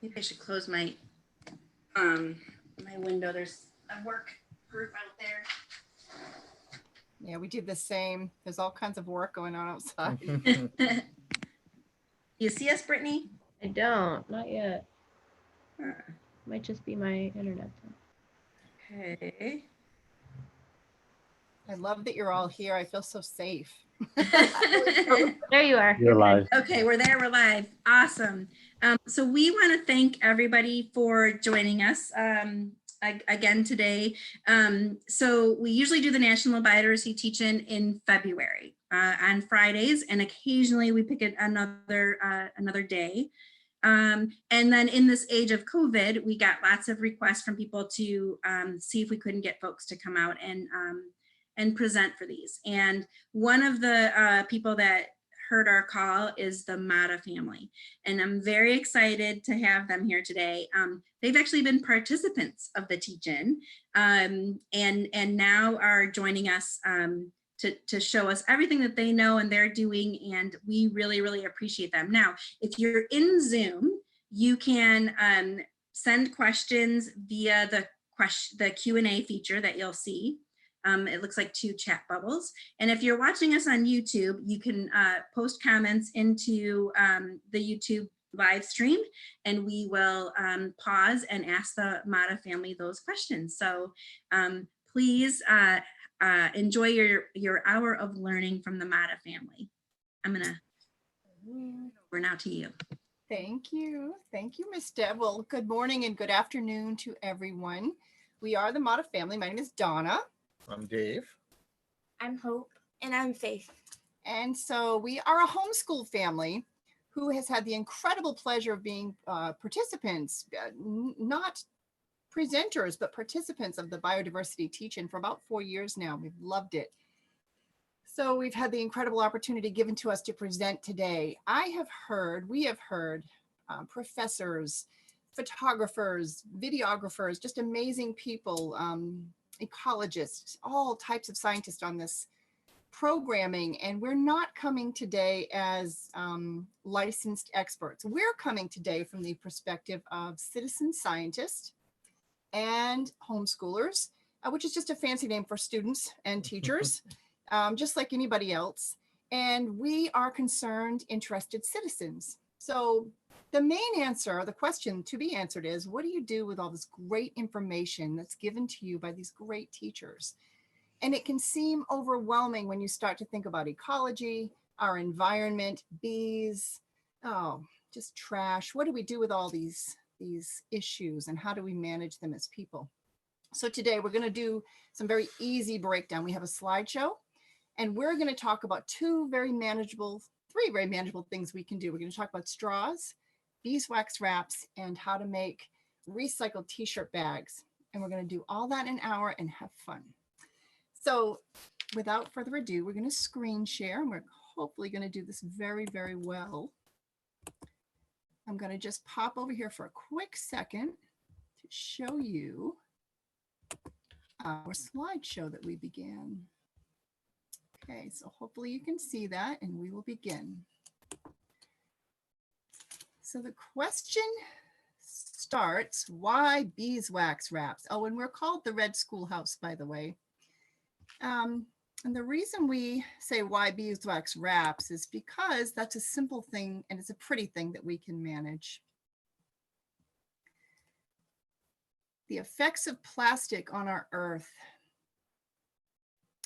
Maybe I should close my my window. There's a work group out there. Yeah, we did the same. There's all kinds of work going on outside. You see us, Brittany? I don't, not yet. Huh. Might just be my internet. Okay. I love that you're all here. I feel so safe. There you are. You're live. Okay, we're there. We're live. Awesome. So we want to thank everybody for joining us again today. So we usually do the National Biodiversity Teach-In in February on Fridays, and occasionally we pick another day. And then in this age of COVID, we got lots of requests from people to see if we couldn't get folks to come out and present for these. And one of the people that heard our call is the Mata family. And I'm very excited to have them here today. They've actually been participants of the Teach-In and now are joining us to show us everything that they know and they're doing. And we really, really appreciate them. Now, if you're in Zoom, you can send questions via the Q&A feature that you'll see. It looks like 2 chat bubbles. And if you're watching us on YouTube, you can post comments into the YouTube live stream, and we will pause and ask the Mata family those questions. So please enjoy your hour of learning from the Mata family. I'm gonna over now to you. Thank you. Thank you, Ms. Deb. Well, good morning and good afternoon to everyone. We are the Mata family. My name is Donna. I'm Dave. I'm Hope. And I'm Faith. And so we are a homeschool family who has had the incredible pleasure of being participants, not presenters, but participants of the biodiversity teach-in for about 4 years now. We've loved it. So we've had the incredible opportunity given to us to present today. We have heard professors, photographers, videographers, just amazing people, ecologists, all types of scientists on this programming. And we're not coming today as licensed experts. We're coming today from the perspective of citizen scientists and homeschoolers, which is just a fancy name for students and teachers, just like anybody else. And we are concerned, interested citizens. So the main answer, the question to be answered is, what do you do with all this great information that's given to you by these great teachers? And it can seem overwhelming when you start to think about ecology, our environment, bees, just trash. What do we do with all these issues and how do we manage them as people? So today we're going to do some very easy breakdown. We have a slideshow and we're going to talk about three very manageable things we can do. We're going to talk about straws, beeswax wraps, and how to make recycled t-shirt bags. And we're going to do all that in an hour and have fun. So without further ado, we're going to screen share and we're hopefully going to do this very, very well. I'm going to just pop over here for a quick second to show you our slideshow that we began. Okay, so hopefully you can see that and we will begin. So the question starts, why beeswax wraps? Oh, and we're called the Red Schoolhouse, by the way. And the reason we say why beeswax wraps is because that's a simple thing and it's a pretty thing that we can manage. The effects of plastic on our earth.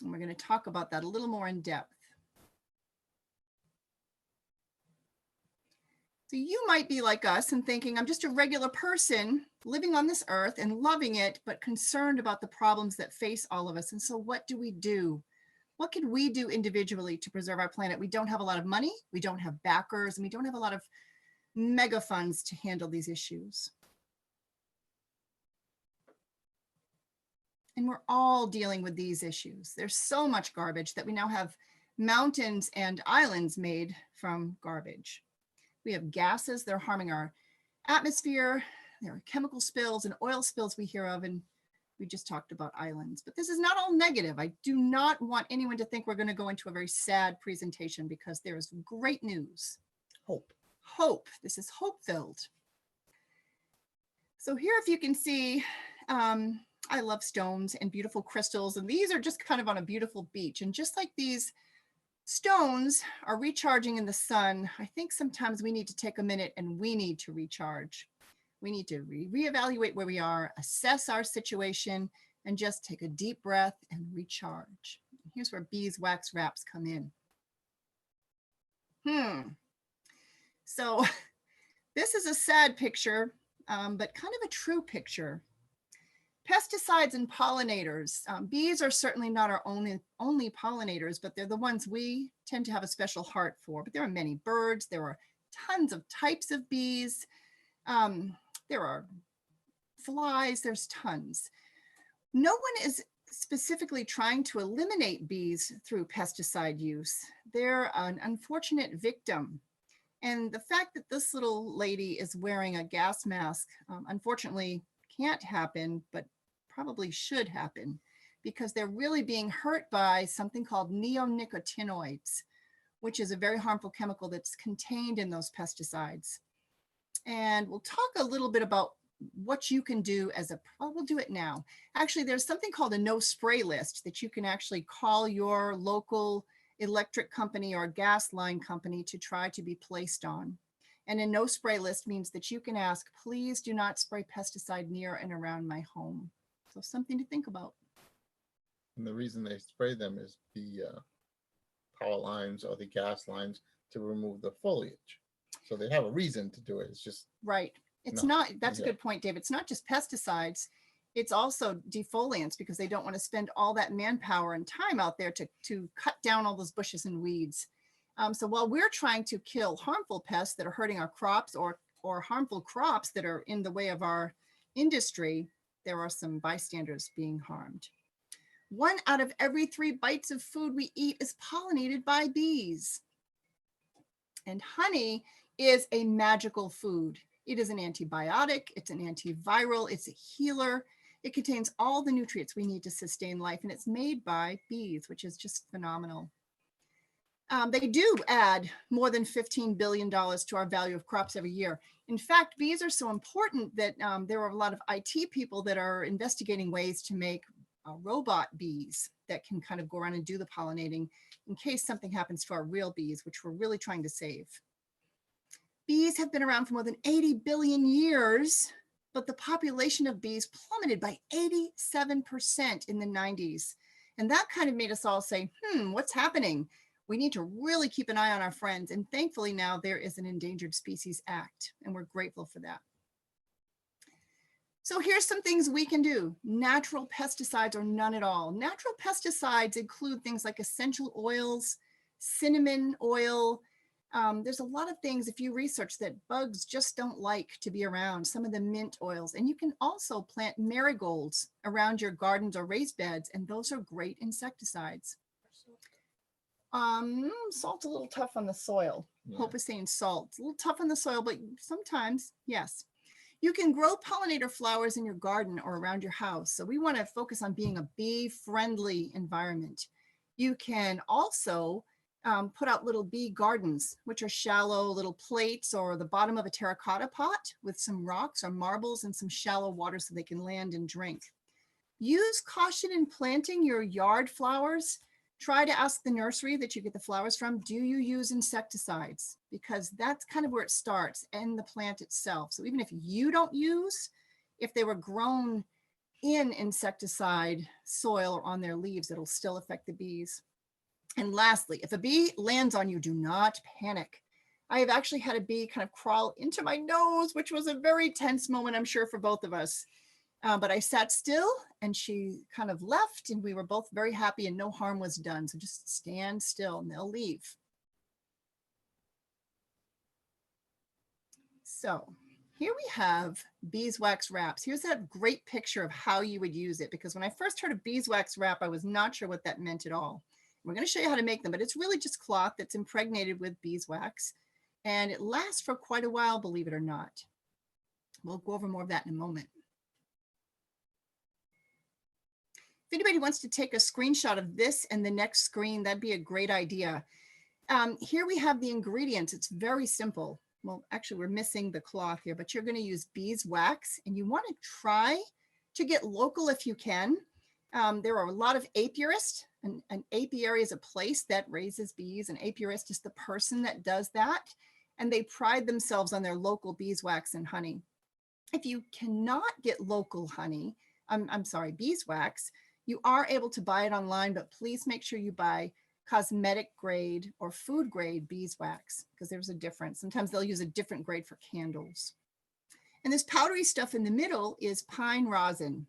And we're going to talk about that a little more in depth. So you might be like us and thinking, I'm just a regular person living on this earth and loving it, but concerned about the problems that face all of us. And so what do we do? What can we do individually to preserve our planet? We don't have a lot of money, we don't have backers, and we don't have a lot of mega funds to handle these issues. And we're all dealing with these issues. There's so much garbage that we now have mountains and islands made from garbage. We have gases that are harming our atmosphere. There are chemical spills and oil spills we hear of, and we just talked about islands. But this is not all negative. I do not want anyone to think we're going to go into a very sad presentation because there is great news. Hope. Hope. This is hope-filled. So here, if you can see, I love stones and beautiful crystals, and these are just kind of on a beautiful beach. And just like these stones are recharging in the sun, I think sometimes we need to take a minute and we need to recharge. We need to reevaluate where we are, assess our situation, and just take a deep breath and recharge. Here's where beeswax wraps come in. So this is a sad picture, but kind of a true picture. Pesticides and pollinators. Bees are certainly not our only pollinators, but they're the ones we tend to have a special heart for. But there are many birds. There are tons of types of bees. There are flies. There's tons. No one is specifically trying to eliminate bees through pesticide use. They're an unfortunate victim. And the fact that this little lady is wearing a gas mask, unfortunately can't happen, but probably should happen, because they're really being hurt by something called neonicotinoids, which is a very harmful chemical that's contained in those pesticides. And we'll talk a little bit about what you can do as a, we'll do it now. Actually, there's something called a no spray list that you can actually call your local electric company or gas line company to try to be placed on. And a no spray list means that you can ask, please do not spray pesticide near and around my home. So something to think about. And the reason they spray them is the power lines or the gas lines to remove the foliage. So they have a reason to do it. It's just right. It's not, that's a good point, Dave. It's not just pesticides. It's also defoliants, because they don't want to spend all that manpower and time out there to cut down all those bushes and weeds. So while we're trying to kill harmful pests that are hurting our crops or harmful crops that are in the way of our industry, there are some bystanders being harmed. 1 out of every 3 bites of food we eat is pollinated by bees. And honey is a magical food. It is an antibiotic, it's an antiviral, it's a healer. It contains all the nutrients we need to sustain life, and it's made by bees, which is just phenomenal. They do add more than $15 billion to our value of crops every year. In fact, bees are so important that there are a lot of IT people that are investigating ways to make robot bees that can kind of go around and do the pollinating in case something happens to our real bees, which we're really trying to save. Bees have been around for more than 80 billion years, but the population of bees plummeted by 87% in the 90s. And that kind of made us all say, what's happening? We need to really keep an eye on our friends. And thankfully now there is an Endangered Species Act, and we're grateful for that. So here's some things we can do. Natural pesticides or none at all. Natural pesticides include things like essential oils, cinnamon oil. There's a lot of things, if you research, that bugs just don't like to be around, some of the mint oils. And you can also plant marigolds around your gardens or raised beds, and those are great insecticides. Salt's a little tough on the soil. Yeah. Hope is saying salt. It's a little tough on the soil, but sometimes, yes. You can grow pollinator flowers in your garden or around your house. So we want to focus on being a bee-friendly environment. You can also put out little bee gardens, which are shallow little plates or the bottom of a terracotta pot with some rocks or marbles and some shallow water so they can land and drink. Use caution in planting your yard flowers. Try to ask the nursery that you get the flowers from, do you use insecticides? Because that's kind of where it starts, and the plant itself. So even if you don't use, if they were grown in insecticide soil or on their leaves, it'll still affect the bees. And lastly, if a bee lands on you, do not panic. I have actually had a bee kind of crawl into my nose, which was a very tense moment, I'm sure, for both of us. But I sat still and she kind of left, and we were both very happy and no harm was done. So just stand still and they'll leave. So here we have beeswax wraps. Here's that great picture of how you would use it, because when I first heard of beeswax wrap, I was not sure what that meant at all. We're going to show you how to make them, but it's really just cloth that's impregnated with beeswax, and it lasts for quite a while, believe it or not. We'll go over more of that in a moment. If anybody wants to take a screenshot of this and the next screen, that'd be a great idea. Here we have the ingredients. It's very simple. well, actually we're missing the cloth here, but you're going to use beeswax, and you want to try to get local if you can. There are a lot of apiarists, and an apiary is a place that raises bees. An apiarist is the person that does that, and they pride themselves on their local beeswax and honey. If you cannot get local honey, I'm sorry, beeswax, you are able to buy it online, but please make sure you buy cosmetic grade or food grade beeswax, because there's a difference. Sometimes they'll use a different grade for candles. And this powdery stuff in the middle is pine rosin.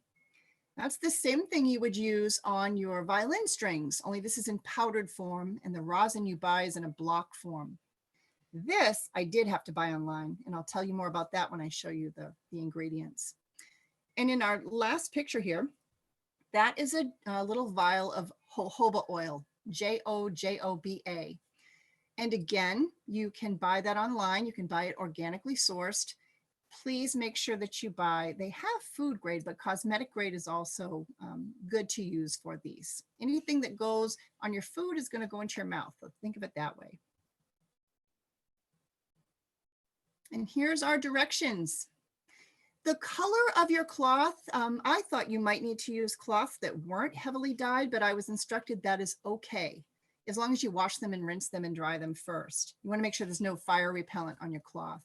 That's the same thing you would use on your violin strings, only this is in powdered form, and the rosin you buy is in a block form. This I did have to buy online, and I'll tell you more about that when I show you the ingredients. And in our last picture here, that is a little vial of jojoba oil, Jojoba. And again, you can buy that online. You can buy it organically sourced. Please make sure that you buy, they have food grade, but cosmetic grade is also good to use for these. Anything that goes on your food is going to go into your mouth. So think of it that way. And here's our directions. The color of your cloth, I thought you might need to use cloths that weren't heavily dyed, but I was instructed that is okay, as long as you wash them and rinse them and dry them first. You want to make sure there's no fire repellent on your cloth.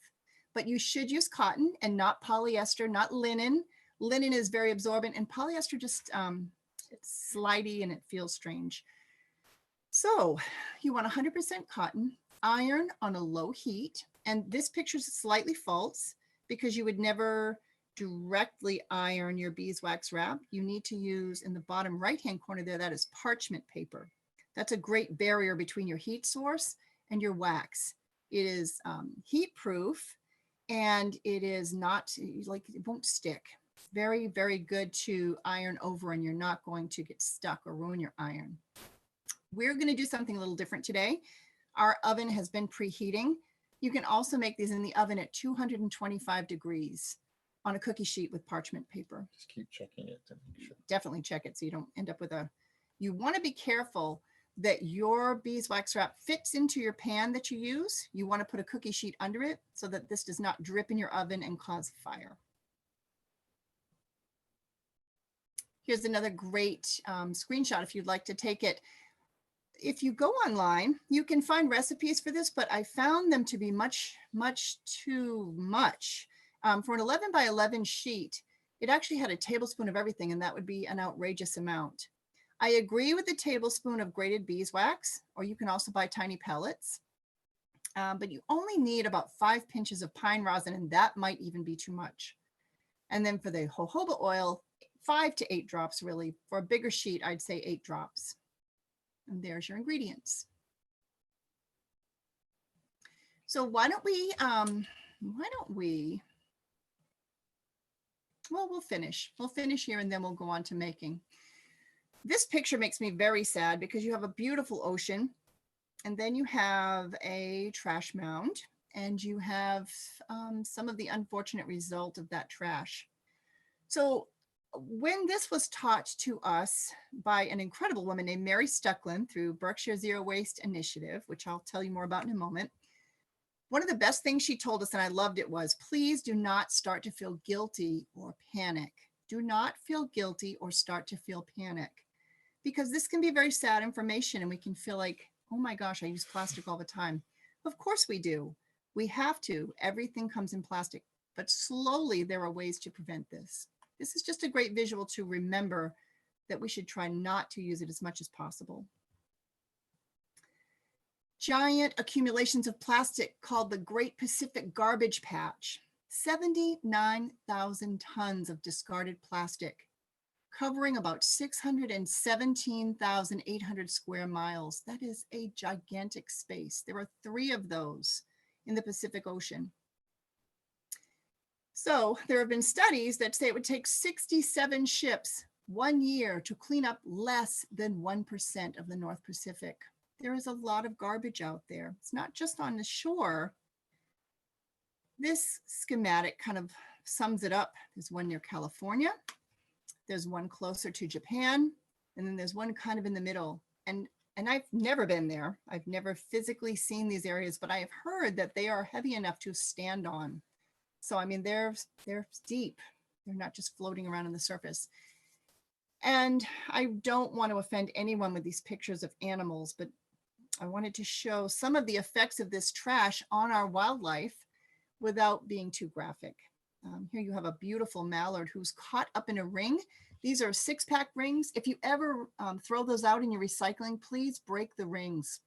But you should use cotton and not polyester, not linen. Linen is very absorbent, and polyester just, it's slidey and it feels strange. So you want 100% cotton, iron on a low heat. And this picture is slightly false because you would never directly iron your beeswax wrap. You need to use, in the bottom right-hand corner there, that is parchment paper. That's a great barrier between your heat source and your wax. It is heat proof, and it is not, like, it won't stick. Very, very good to iron over, and you're not going to get stuck or ruin your iron. We're going to do something a little different today. Our oven has been preheating. You can also make these in the oven at 225 degrees on a cookie sheet with parchment paper. Just keep checking it to make sure. Definitely check it so you don't end up with a, you want to be careful that your beeswax wrap fits into your pan that you use. You want to put a cookie sheet under it so that this does not drip in your oven and cause fire. Here's another great screenshot if you'd like to take it. If you go online, you can find recipes for this, but I found them to be much too much. For an 11 by 11 sheet, it actually had a tablespoon of everything, and that would be an outrageous amount. I agree with the tablespoon of grated beeswax, or you can also buy tiny pellets, but you only need about 5 pinches of pine rosin, and that might even be too much. And then for the jojoba oil, 5 to 8 drops really. For a bigger sheet, I'd say 8 drops. And there's your ingredients. So why don't we, well, we'll finish here and then we'll go on to making. This picture makes me very sad because you have a beautiful ocean, and then you have a trash mound, and you have some of the unfortunate result of that trash. So when this was taught to us by an incredible woman named Mary Stucklin through Berkshire Zero Waste Initiative, which I'll tell you more about in a moment, one of the best things she told us, and I loved it, was please do not start to feel guilty or panic. Do not feel guilty or start to feel panic, because this can be very sad information, and we can feel like, oh my gosh, I use plastic all the time. Of course we do. We have to. Everything comes in plastic, but slowly there are ways to prevent this. This is just a great visual to remember that we should try not to use it as much as possible. Giant accumulations of plastic called the Great Pacific Garbage Patch. 79,000 tons of discarded plastic, covering about 617,800 square miles. That is a gigantic space. There are 3 of those in the Pacific Ocean. So there have been studies that say it would take 67 ships 1 year to clean up less than 1% of the North Pacific. There is a lot of garbage out there. It's not just on the shore. This schematic kind of sums it up. There's one near California. There's one closer to Japan. And then there's one kind of in the middle. And And I've never been there. I've never physically seen these areas, but I have heard that they are heavy enough to stand on. So, I mean, they're deep. They're not just floating around on the surface. And I don't want to offend anyone with these pictures of animals, but I wanted to show some of the effects of this trash on our wildlife without being too graphic. Here you have a beautiful mallard who's caught up in a ring. These are 6-pack rings. If you ever throw those out in your recycling, please break the rings.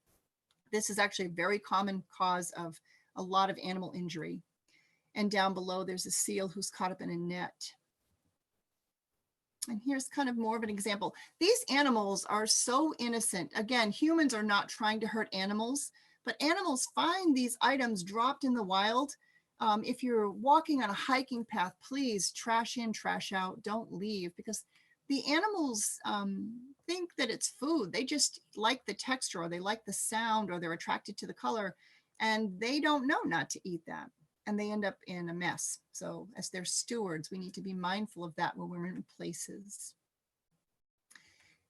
This is actually a very common cause of a lot of animal injury. And down below, there's a seal who's caught up in a net. And here's kind of more of an example. These animals are so innocent. Again, humans are not trying to hurt animals, but animals find these items dropped in the wild. If you're walking on a hiking path, please trash in, trash out, don't leave, because the animals think that it's food. They just like the texture, or they like the sound, or they're attracted to the color, and they don't know not to eat that. And they end up in a mess. So as their stewards, we need to be mindful of that when we're in places.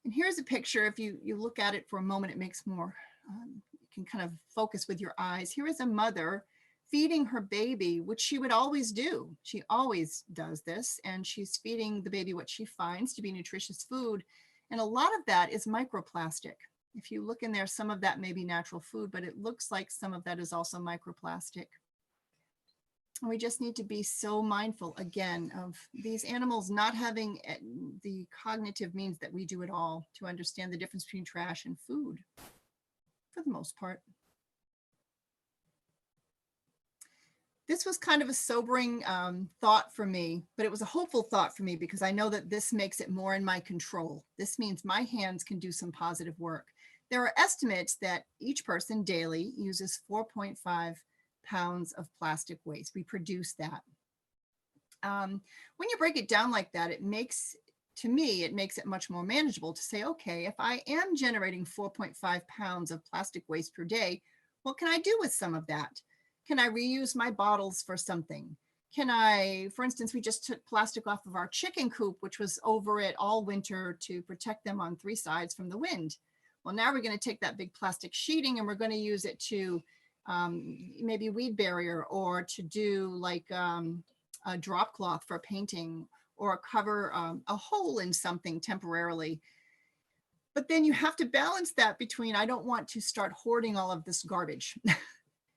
And here's a picture. If you look at it for a moment, it makes more, you can kind of focus with your eyes. Here is a mother feeding her baby, which she would always do. She always does this, and she's feeding the baby what she finds to be nutritious food. And a lot of that is microplastic. If you look in there, some of that may be natural food, but it looks like some of that is also microplastic. We just need to be so mindful, again, of these animals not having the cognitive means that we do at all to understand the difference between trash and food, for the most part. This was kind of a sobering thought for me, but it was a hopeful thought for me, because I know that this makes it more in my control. This means my hands can do some positive work. There are estimates that each person daily uses 4.5 pounds of plastic waste. We produce that. When you break it down like that, it makes, to me, it makes it much more manageable to say, okay, if I am generating 4.5 pounds of plastic waste per day, what can I do with some of that? Can I reuse my bottles for something? Can I, for instance, we just took plastic off of our chicken coop, which was over it all winter to protect them on 3 sides from the wind. Well, now we're going to take that big plastic sheeting and we're going to use it to maybe weed barrier, or to do like a drop cloth for painting, or cover a hole in something temporarily. But then you have to balance that between, I don't want to start hoarding all of this garbage.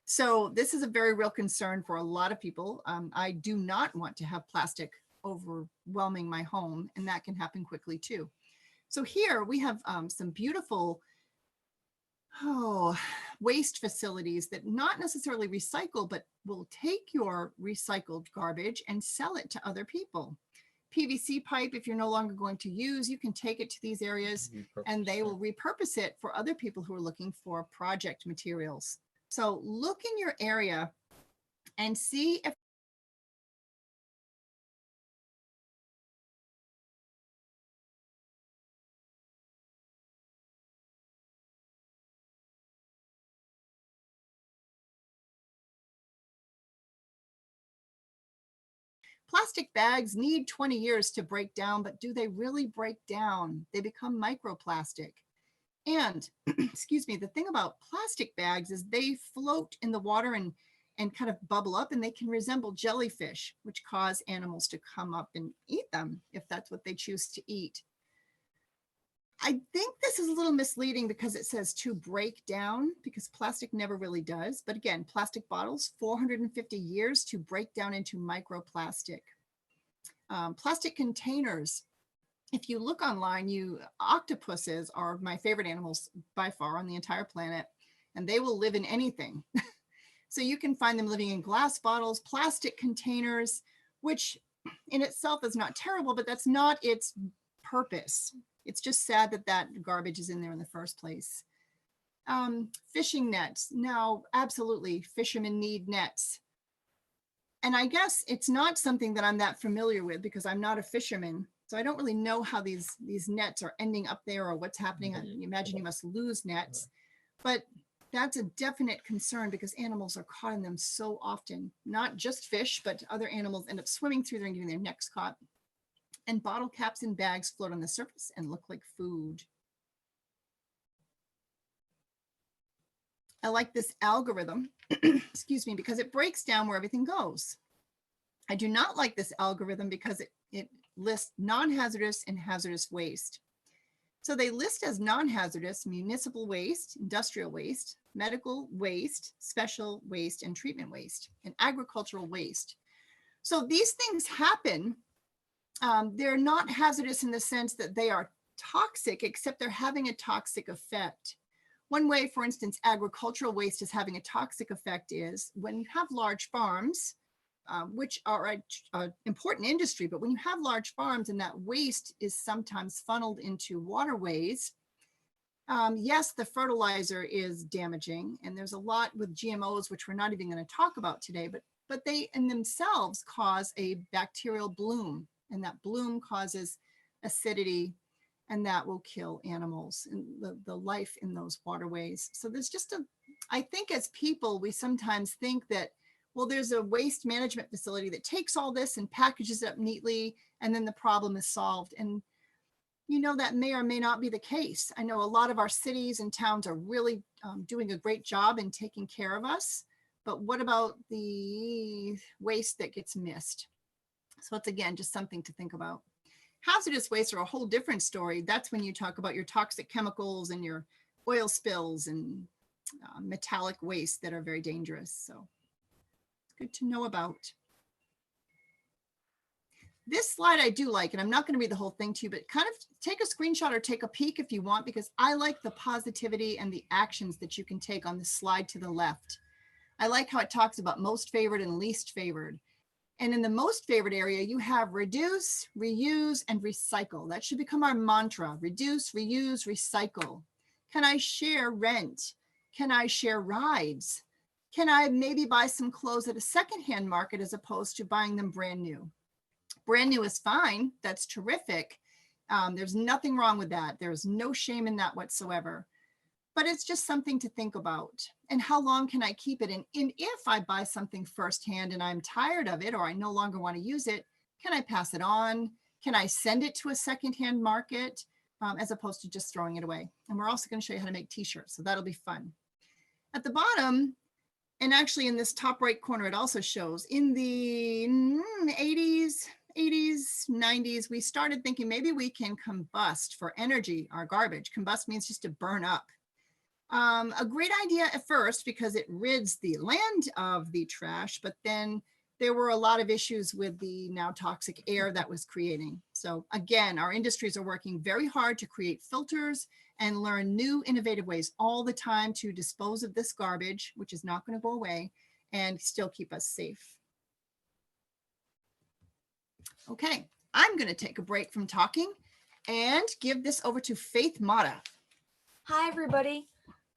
So this is a very real concern for a lot of people. I do not want to have plastic overwhelming my home, and that can happen quickly too. So here we have some beautiful waste facilities that not necessarily recycle, but will take your recycled garbage and sell it to other people. PVC pipe, if you're no longer going to use, you can take it to these areas and they will repurpose it for other people who are looking for project materials. So look in your area and see if plastic bags need 20 years to break down, but do they really break down? They become microplastic. And excuse me, the thing about plastic bags is they float in the water and kind of bubble up, and they can resemble jellyfish, which cause animals to come up and eat them if that's what they choose to eat. I think this is a little misleading because it says to break down, because plastic never really does. But again, plastic bottles, 450 years to break down into microplastic. Plastic containers. If you look online, octopuses are my favorite animals by far on the entire planet, and they will live in anything. So you can find them living in glass bottles, plastic containers, which in itself is not terrible, but that's not its purpose. It's just sad that that garbage is in there in the first place. Fishing nets. Now, absolutely, fishermen need nets. And I guess it's not something that I'm that familiar with because I'm not a fisherman. So I don't really know how these nets are ending up there or what's happening. I imagine you must lose nets, but that's a definite concern because animals are caught in them so often. Not just fish, but other animals end up swimming through there and getting their necks caught. And bottle caps and bags float on the surface and look like food. I like this algorithm, excuse me, because it breaks down where everything goes. I do not like this algorithm because it lists non-hazardous and hazardous waste. So they list as non-hazardous municipal waste, industrial waste, medical waste, special waste, and treatment waste, and agricultural waste. So these things happen. They're not hazardous in the sense that they are toxic, except they're having a toxic effect. One way, for instance, agricultural waste is having a toxic effect is when you have large farms, which are an important industry, but when you have large farms and that waste is sometimes funneled into waterways, yes, the fertilizer is damaging, and there's a lot with GMOs, which we're not even going to talk about today, but they in themselves cause a bacterial bloom, and that bloom causes acidity, and that will kill animals and the life in those waterways. So there's just I think as people, we sometimes think that, well, there's a waste management facility that takes all this and packages it up neatly, and then the problem is solved. And you know, that may or may not be the case. I know a lot of our cities and towns are really doing a great job in taking care of us, but what about the waste that gets missed? So it's, again, just something to think about. Hazardous waste are a whole different story. That's when you talk about your toxic chemicals and your oil spills and metallic waste that are very dangerous. So it's good to know about. This slide I do like, and I'm not going to read the whole thing to you, but kind of take a screenshot or take a peek if you want, because I like the positivity and the actions that you can take on the slide to the left. I like how it talks about most favored and least favored. And in the most favored area, you have reduce, reuse, and recycle. That should become our mantra: reduce, reuse, recycle. Can I share rent? Can I share rides? Can I maybe buy some clothes at a secondhand market as opposed to buying them brand new? Brand new is fine. That's terrific. There's nothing wrong with that. There's no shame in that whatsoever. But it's just something to think about. And how long can I keep it? And if I buy something firsthand and I'm tired of it, or I no longer want to use it, can I pass it on? Can I send it to a secondhand market as opposed to just throwing it away? And we're also going to show you how to make t-shirts. So that'll be fun. At the bottom, and actually in this top right corner, it also shows in the 80s, 90s, we started thinking maybe we can combust for energy our garbage. Combust means just to burn up. A great idea at first because it rids the land of the trash, but then there were a lot of issues with the now toxic air that was creating. So again, our industries are working very hard to create filters and learn new innovative ways all the time to dispose of this garbage, which is not going to go away, and still keep us safe. Okay, I'm going to take a break from talking and give this over to Faith Mata. Hi, everybody.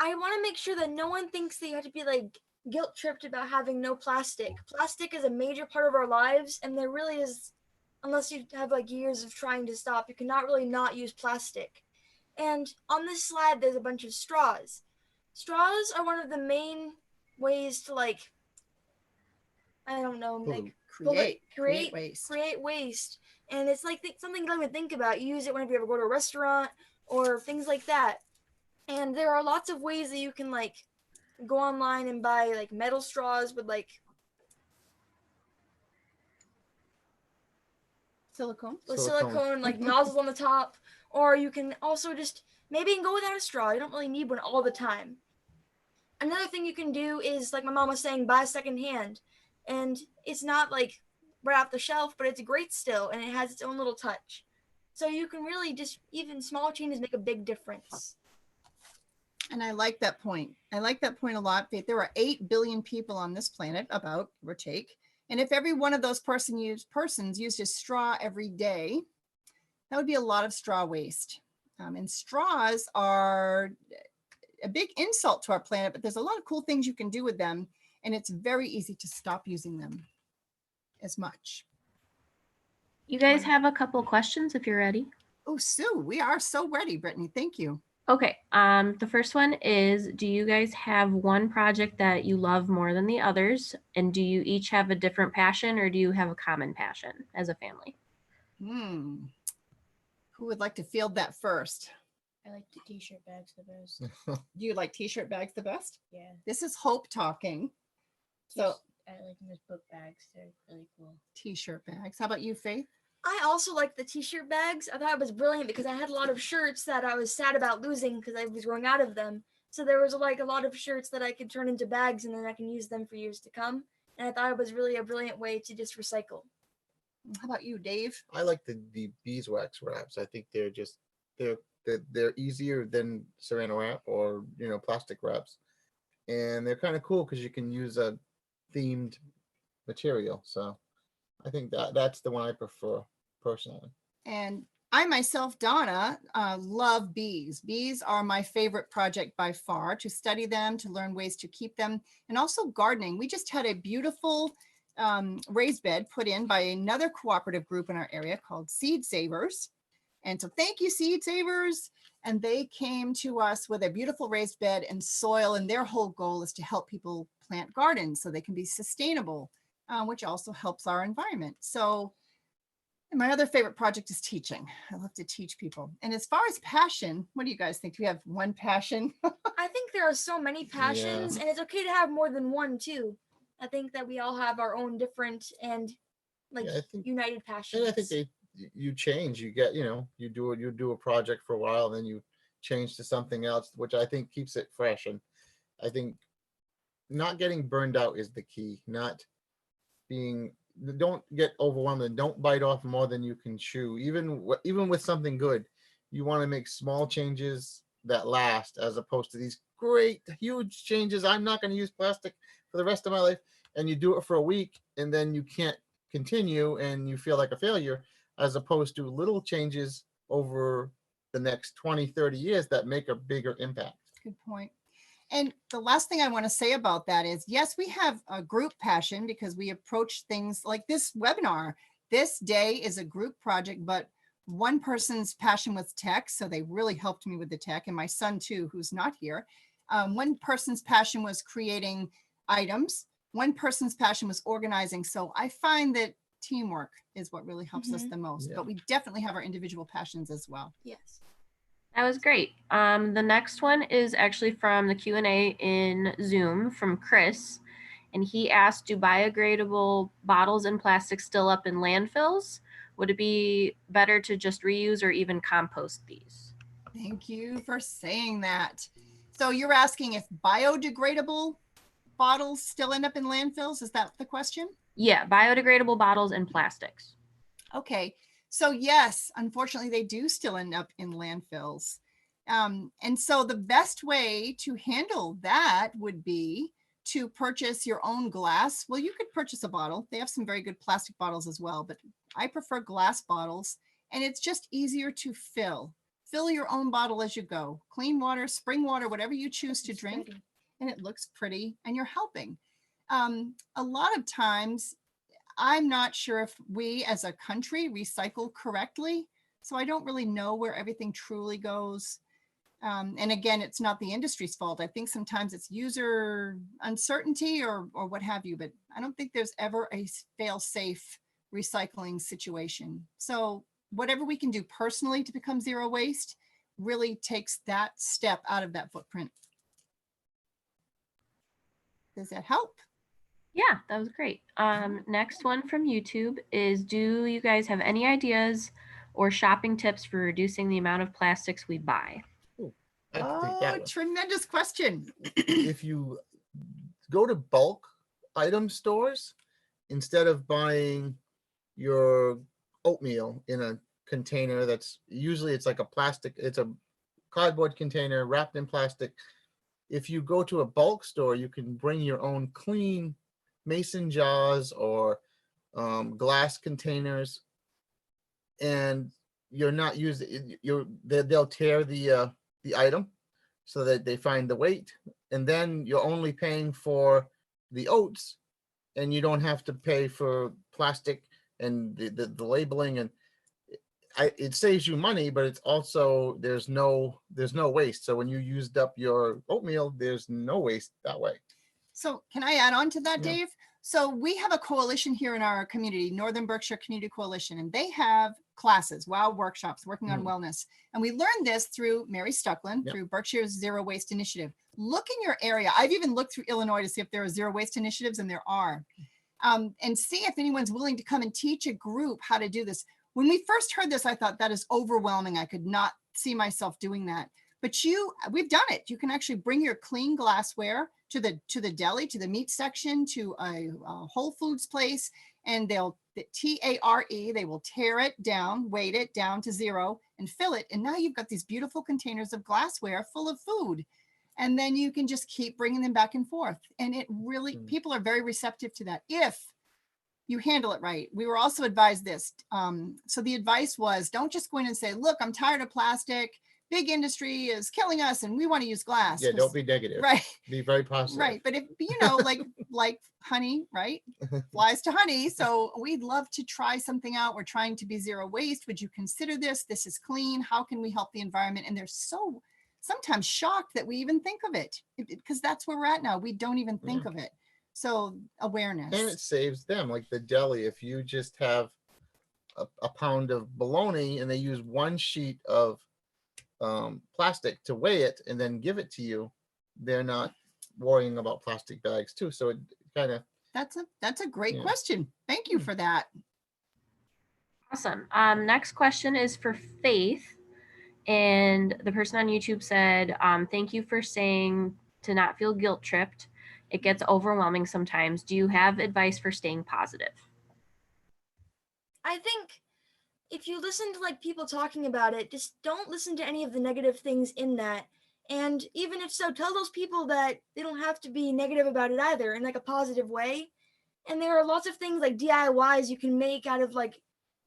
I want to make sure that no one thinks that you have to be like guilt tripped about having no plastic. Plastic is a major part of our lives, and there really is, unless you have like years of trying to stop, you cannot really not use plastic. And on this slide, there's a bunch of straws. Straws are one of the main ways to like, I don't know, like create waste. And it's like something you don't even think about. You use it whenever you ever go to a restaurant or things like that. And there are lots of ways that you can like go online and buy like metal straws with like silicone like nozzles on the top, or you can also just maybe go without a straw. You don't really need one all the time. Another thing you can do is, like my mom was saying, buy secondhand, and it's not like right off the shelf, but it's great still, and it has its own little touch. So you can really just, even small changes make a big difference. And I like that point. I like that point a lot, Faith. There are 8 billion people on this planet, about, give or take. And if every one of those persons used a straw every day, that would be a lot of straw waste. And straws are a big insult to our planet, but there's a lot of cool things you can do with them. And it's very easy to stop using them as much. You guys have a couple questions if you're ready. Oh, Sue, we are so ready, Brittany. Thank you. Okay, the first one is, do you guys have one project that you love more than the others? And do you each have a different passion, or do you have a common passion as a family? Who would like to field that first? I like the t-shirt bags the best. Do you like t-shirt bags the best? Yeah. This is Hope talking. So I like those book bags. They're really cool. t-shirt bags. How about you, Faith? I also like the t-shirt bags. I thought it was brilliant because I had a lot of shirts that I was sad about losing because I was growing out of them. So there was like a lot of shirts that I could turn into bags and then I can use them for years to come. And I thought it was really a brilliant way to just recycle. How about you, Dave? I like the beeswax wraps. I think they're easier than saran wrap or plastic wraps, and they're kind of cool because you can use a themed material. So I think that's the one I prefer personally. And I myself, Donna, love bees. Bees are my favorite project by far, to study them, to learn ways to keep them, and also gardening. We just had a beautiful raised bed put in by another cooperative group in our area called Seed Savers. And so thank you, Seed Savers. And they came to us with a beautiful raised bed and soil, and their whole goal is to help people plant gardens so they can be sustainable, which also helps our environment. So and my other favorite project is teaching. I love to teach people. And as far as passion, what do you guys think? Do we have one passion? I think there are so many passions and it's okay to have more than one too. I think that we all have our own different and like united passions. And I think you change. You get you do a project for a while, and then you change to something else, which I think keeps it fresh. And I think not getting burned out is the key. Don't get overwhelmed and don't bite off more than you can chew. Even with something good, you want to make small changes that last, as opposed to these great huge changes. I'm not going to use plastic for the rest of my life, and you do it for a week and then you can't continue and you feel like a failure, as opposed to little changes over the next 20-30 years that make a bigger impact. Good point. And the last thing I want to say about that is, yes, we have a group passion because we approach things like this webinar. This day is a group project, but one person's passion was tech, so they really helped me with the tech, and my son too, who's not here. One person's passion was creating items. One person's passion was organizing. So I find that teamwork is what really helps us the most, but we definitely have our individual passions as well. Yes. That was great. The next one is actually from the Q&A in Zoom from Chris. And he asked, do biodegradable bottles and plastics still up in landfills? Would it be better to just reuse or even compost these? Thank you for saying that. So you're asking if biodegradable bottles still end up in landfills? Is that the question? Yeah, biodegradable bottles and plastics. Okay. So yes, unfortunately, they do still end up in landfills. And so the best way to handle that would be to purchase your own glass. Well, you could purchase a bottle. They have some very good plastic bottles as well, but I prefer glass bottles, and it's just easier to fill. Fill your own bottle as you go. Clean water, spring water, whatever you choose to drink, and it looks pretty and you're helping. A lot of times, I'm not sure if we as a country recycle correctly. So I don't really know where everything truly goes. And again, it's not the industry's fault. I think sometimes it's user uncertainty or what have you, but I don't think there's ever a fail-safe recycling situation. So whatever we can do personally to become zero waste really takes that step out of that footprint. Does that help? Yeah, that was great. Next one from YouTube is, do you guys have any ideas or shopping tips for reducing the amount of plastics we buy? Ooh, I can take that one. Tremendous question. If you go to bulk item stores, instead of buying your oatmeal in a container that's usually it's like a plastic, it's a cardboard container wrapped in plastic. If you go to a bulk store, you can bring your own clean mason jars or glass containers, and you're not using they'll tear the item so that they find the weight, and then you're only paying for the oats, and you don't have to pay for plastic and the labeling, and it saves you money, but it's also there's no waste. So when you used up your oatmeal, there's no waste that way. So can I add on to that, Yeah. Dave? So we have a coalition here in our community, Northern Berkshire Community Coalition, and they have classes, workshops working on wellness. And we learned this through Mary Stuckland, through Berkshire's Zero Waste Initiative. Look in your area. I've even looked through Illinois to see if there are zero waste initiatives, and there are. And see if anyone's willing to come and teach a group how to do this. When we first heard this, I thought that is overwhelming. I could not see myself doing that. But we've done it. You can actually bring your clean glassware to the deli, to the meat section, to a Whole Foods place, and they'll TARE, they will tear it down, weight it down to zero, and fill it. And now you've got these beautiful containers of glassware full of food. And then you can just keep bringing them back and forth. And it really, people are very receptive to that if you handle it right. We were also advised this. So the advice was, don't just go in and say, look, I'm tired of plastic. Big industry is killing us and we want to use glass. Yeah, don't be negative. Right. Be very positive. Right. But if, like honey, right? Flies to honey. So we'd love to try something out. We're trying to be zero waste. Would you consider this? This is clean. How can we help the environment? And they're so sometimes shocked that we even think of it, because that's where we're at now. We don't even think of it. So awareness. And it saves them, like the deli. If you just have a pound of bologna and they use one sheet of plastic to weigh it and then give it to you, they're not worrying about plastic bags too. So it kind of, that's a great question. Thank you for that. Awesome. Next question is for Faith. And the person on YouTube said, thank you for saying to not feel guilt tripped. It gets overwhelming sometimes. Do you have advice for staying positive? I think if you listen to like people talking about it, just don't listen to any of the negative things in that. And even if so, tell those people that they don't have to be negative about it either, in like a positive way. And there are lots of things like DIYs you can make out of like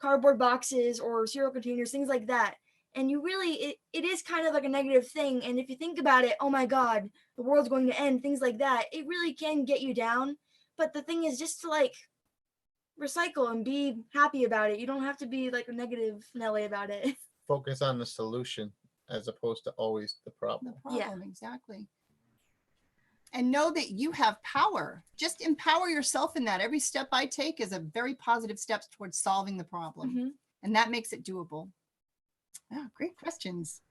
cardboard boxes or cereal containers, things like that. And you really, it is kind of like a negative thing. And if you think about it, oh my God, the world's going to end, things like that, it really can get you down. But the thing is just to like recycle and be happy about it. You don't have to be like a negative Nelly about it. focus on the solution as opposed to always the problem. Exactly. And know that you have power. Just empower yourself in that. Every step I take is a very positive step towards solving the problem. And that makes it doable. Yeah, great questions.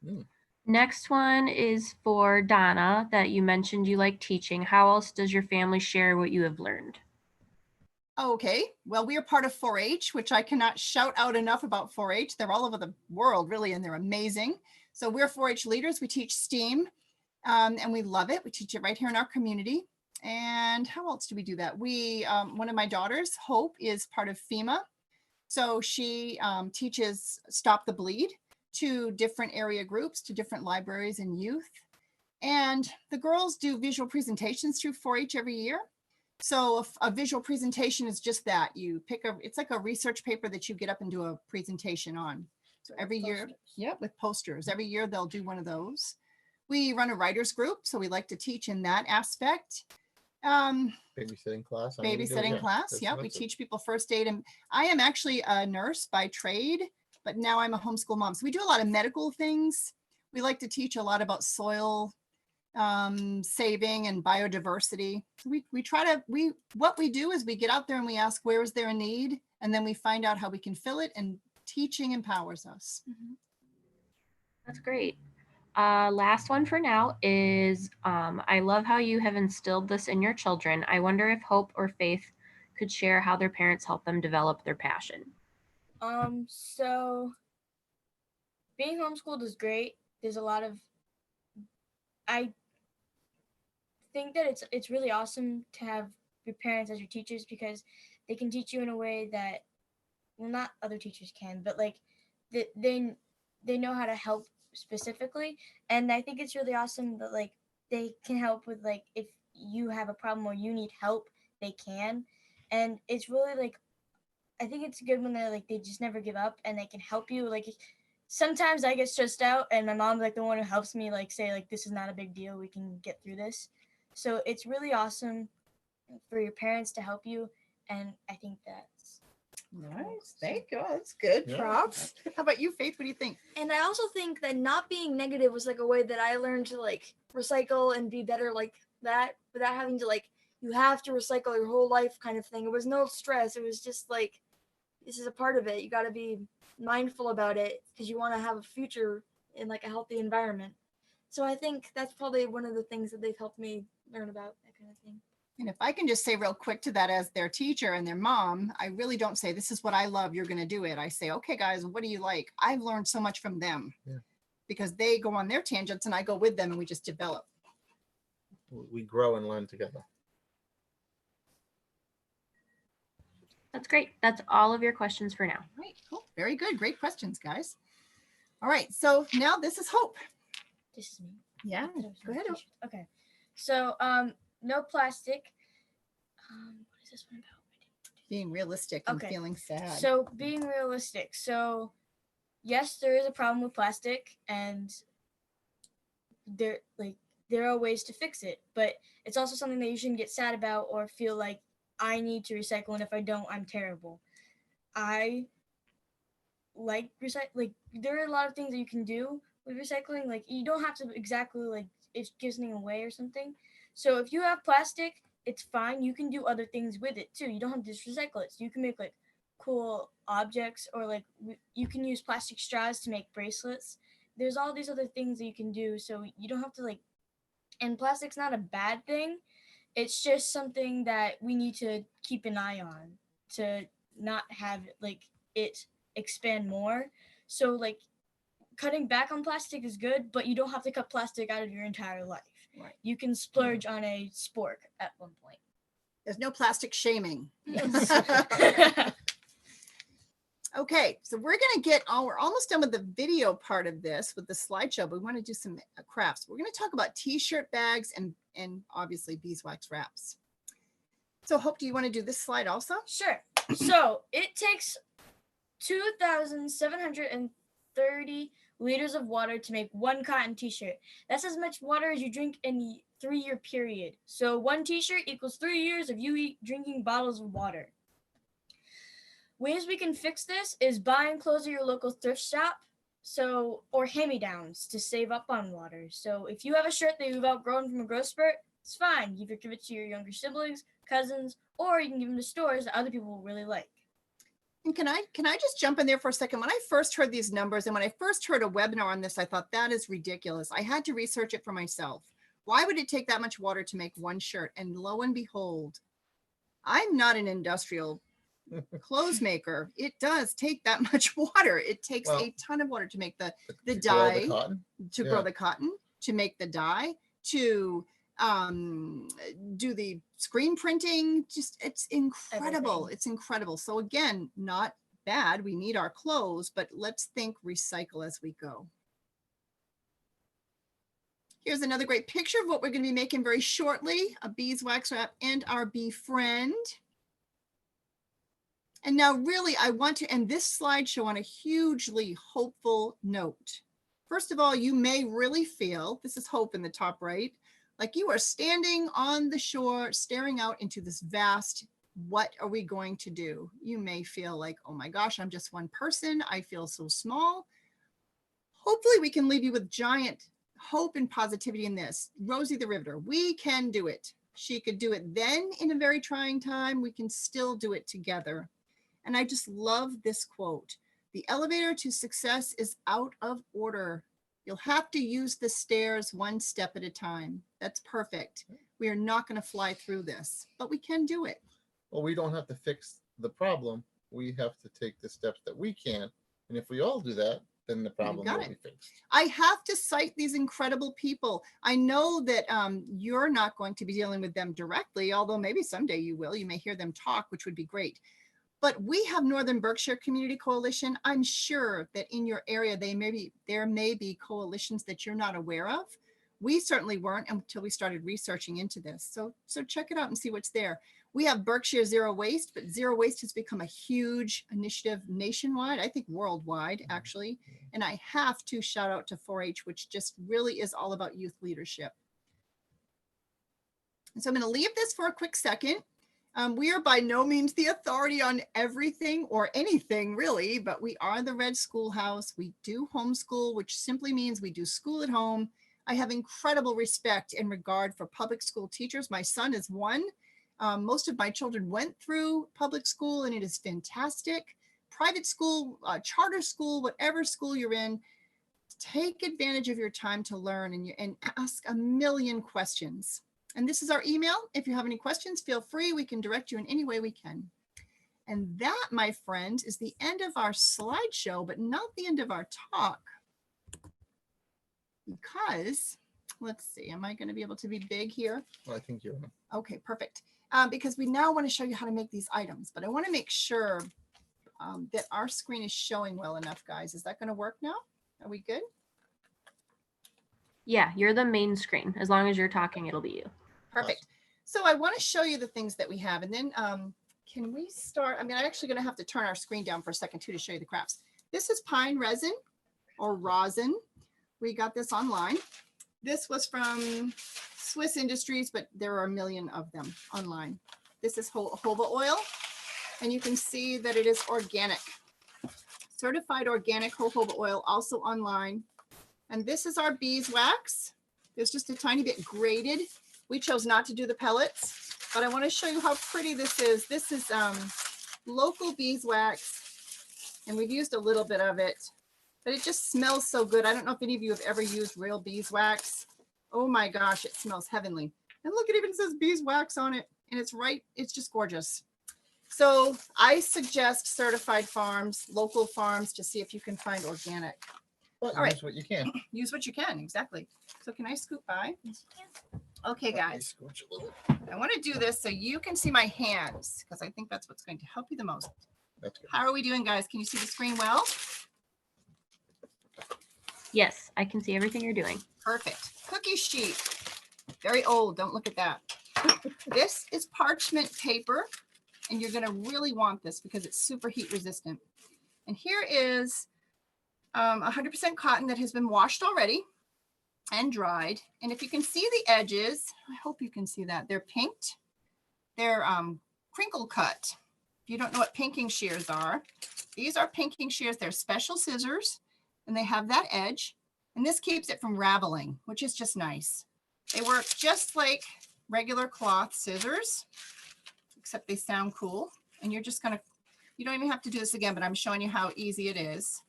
Next one is for Donna, that you mentioned you like teaching. How else does your family share what you have learned? Okay, well, we are part of 4-H, which I cannot shout out enough about 4-H. They're all over the world, really, and they're amazing. So we're 4-H leaders. We teach STEAM, and we love it. We teach it right here in our community. And how else do we do that? We, one of my daughters, Hope, is part of FEMA. So she teaches Stop the Bleed to different area groups, to different libraries and youth. And the girls do visual presentations through 4-H every year. So a visual presentation is just that. You pick it's like a research paper that you get up and do a presentation on. So every year, with posters. Every year they'll do one of those. We run a writers group, so we like to teach in that aspect. Babysitting class. Babysitting class, we teach people first aid. And I am actually a nurse by trade, but now I'm a homeschool mom. So we do a lot of medical things. We like to teach a lot about soil saving and biodiversity. So what we do is we get out there and we ask, where is there a need? And then we find out how we can fill it, and teaching empowers us. That's great. Last one for now is, I love how you have instilled this in your children. I wonder if Hope or Faith could share how their parents help them develop their passion. So being homeschooled is great. There's a lot of, I think that it's really awesome to have your parents as your teachers, because they can teach you in a way that, well, not other teachers can, but like they know how to help specifically. And I think it's really awesome that like they can help with, like, if you have a problem or you need help, they can. And it's really like, I think it's good when they're like, they just never give up and they can help you. Like, sometimes I get stressed out and my mom's like the one who helps me, like, say like, this is not a big deal, we can get through this. So it's really awesome for your parents to help you. And I think that's nice. Thank you. That's good. Yeah. Props. How about you, Faith? What do you think? And I also think that not being negative was like a way that I learned to like recycle and be better like that, without having to like you have to recycle your whole life kind of thing. It was no stress. It was just like, this is a part of it. You got to be mindful about it because you want to have a future in like a healthy environment. So I think that's probably one of the things that they've helped me learn about, that kind of thing. And if I can just say real quick to that, as their teacher and their mom, I really don't say, this is what I love, you're going to do it. I say, okay, guys, what do you like? I've learned so much from them because they go on their tangents and I go with them and we just develop. We grow and learn together. That's great. That's all of your questions for now. All right, cool. Very good. Great questions, guys. All right, so now this is Hope. This is me. Yeah, go ahead. Hope. Okay. So, no plastic. What is this one about? Being realistic and Okay. feeling sad. So, being realistic. So, yes, there is a problem with plastic, and there are ways to fix it, but it's also something that you shouldn't get sad about or feel like I need to recycle, and if I don't, I'm terrible. I like recycle. There are a lot of things that you can do with recycling. Like, you don't have to exactly it gives something away or something. So if you have plastic, it's fine. You can do other things with it too. You don't have to just recycle it. So you can make cool objects, or you can use plastic straws to make bracelets. There's all these other things that you can do. So you don't have to and plastic's not a bad thing. It's just something that we need to keep an eye on to not have it expand more. So cutting back on plastic is good, but you don't have to cut plastic out of your entire life. Right. You can splurge on a spork at one point. There's no plastic shaming. Okay, so we're going to we're almost done with the video part of this with the slideshow, but we want to do some crafts. We're going to talk about t-shirt bags and obviously beeswax wraps. So Hope, do you want to do this slide also? Sure. So it takes 2,730 liters of water to make one cotton t-shirt. That's as much water as you drink in a 3-year period. So one t-shirt equals 3 years of you drinking bottles of water. Ways we can fix this is buying clothes at your local thrift shop, or hand-me-downs to save up on water. So if you have a shirt that you've outgrown from a growth spurt, it's fine. You can give it to your younger siblings, cousins, or you can give them to stores that other people will really like. And can I just jump in there for a second? When I first heard these numbers and when I first heard a webinar on this, I thought that is ridiculous. I had to research it for myself. Why would it take that much water to make one shirt? And lo and behold, I'm not an industrial clothes maker. It does take that much water. It takes a ton of water to make the dye, to grow the cotton, to make the dye, to do the screen printing. Just, it's incredible. Everything. It's incredible. So again, not bad. We need our clothes, but let's think recycle as we go. Here's another great picture of what we're going to be making very shortly, a beeswax wrap and our bee friend. And now really, I want to end this slideshow on a hugely hopeful note. First of all, you may really feel, this is Hope in the top right, like you are standing on the shore, staring out into this vast, what are we going to do? You may feel like, oh my gosh, I'm just one person. I feel so small. Hopefully we can leave you with giant hope and positivity in this. Rosie the Riveter, we can do it. She could do it then in a very trying time. We can still do it together. And I just love this quote. The elevator to success is out of order. You'll have to use the stairs one step at a time. That's perfect. We are not going to fly through this, but we can do it. Well, we don't have to fix the problem. We have to take the steps that we can. And if we all do that, then the problem will be fixed. I have to cite these incredible people. I know that you're not going to be dealing with them directly, although maybe someday you will. You may hear them talk, which would be great. But we have Northern Berkshire Community Coalition. I'm sure that in your area, there may be coalitions that you're not aware of. We certainly weren't until we started researching into this. So check it out and see what's there. We have Berkshire Zero Waste, but Zero Waste has become a huge initiative nationwide, I think worldwide, actually. And I have to shout out to 4-H, which just really is all about youth leadership. So I'm going to leave this for a quick second. We are by no means the authority on everything or anything really, but we are the Red Schoolhouse. We do homeschool, which simply means we do school at home. I have incredible respect and regard for public school teachers. My son is one, Most of my children went through public school and it is fantastic. Private school, charter school, whatever school you're in, take advantage of your time to learn and ask a million questions. And this is our email. If you have any questions, feel free. We can direct you in any way we can. And that, my friend, is the end of our slideshow, but not the end of our talk. Because, let's see, am I going to be able to be big here? Well, I think you are. Okay, perfect. Because we now want to show you how to make these items, but I want to make sure that our screen is showing well enough, guys. Is that going to work now? Are we good? Yeah, you're the main screen. As long as you're talking, it'll be you. Perfect. So I want to show you the things that we have. And then can we start? I'm actually going to have to turn our screen down for a second too to show you the crafts. This is pine resin or rosin. We got this online. This was from Swiss Industries, but there are a million of them online. This is jojoba oil, and you can see that it is organic. Certified organic jojoba oil, also online. And this is our beeswax. There's just a tiny bit grated. We chose not to do the pellets, but I want to show you how pretty this is. This is local beeswax, and we've used a little bit of it, but it just smells so good. I don't know if any of you have ever used real beeswax. Oh my gosh, it smells heavenly. And look, it even says beeswax on it, and it's just gorgeous. So I suggest certified farms, local farms, to see if you can find organic. But All right. use what you can. Use what you can, exactly. So can I scoot by? Yes, you can. Okay, Let me guys, scooch a little. I want to do this so you can see my hands, because I think that's what's going to help you the most. That's good. How are we doing, guys? Can you see the screen well? Yes, I can see everything you're doing. Perfect. Cookie sheet. Very old. Don't look at that. This is parchment paper, and you're going to really want this because it's super heat resistant. And here is 100% cotton that has been washed already and dried. And if you can see the edges, I hope you can see that. They're pinked. They're crinkle cut. If you don't know what pinking shears are, these are pinking shears. They're special scissors, and they have that edge. And this keeps it from raveling, which is just nice. They work just like regular cloth scissors, except they sound cool. And you're just gonna, you don't even have to do this again, but I'm showing you how easy it is.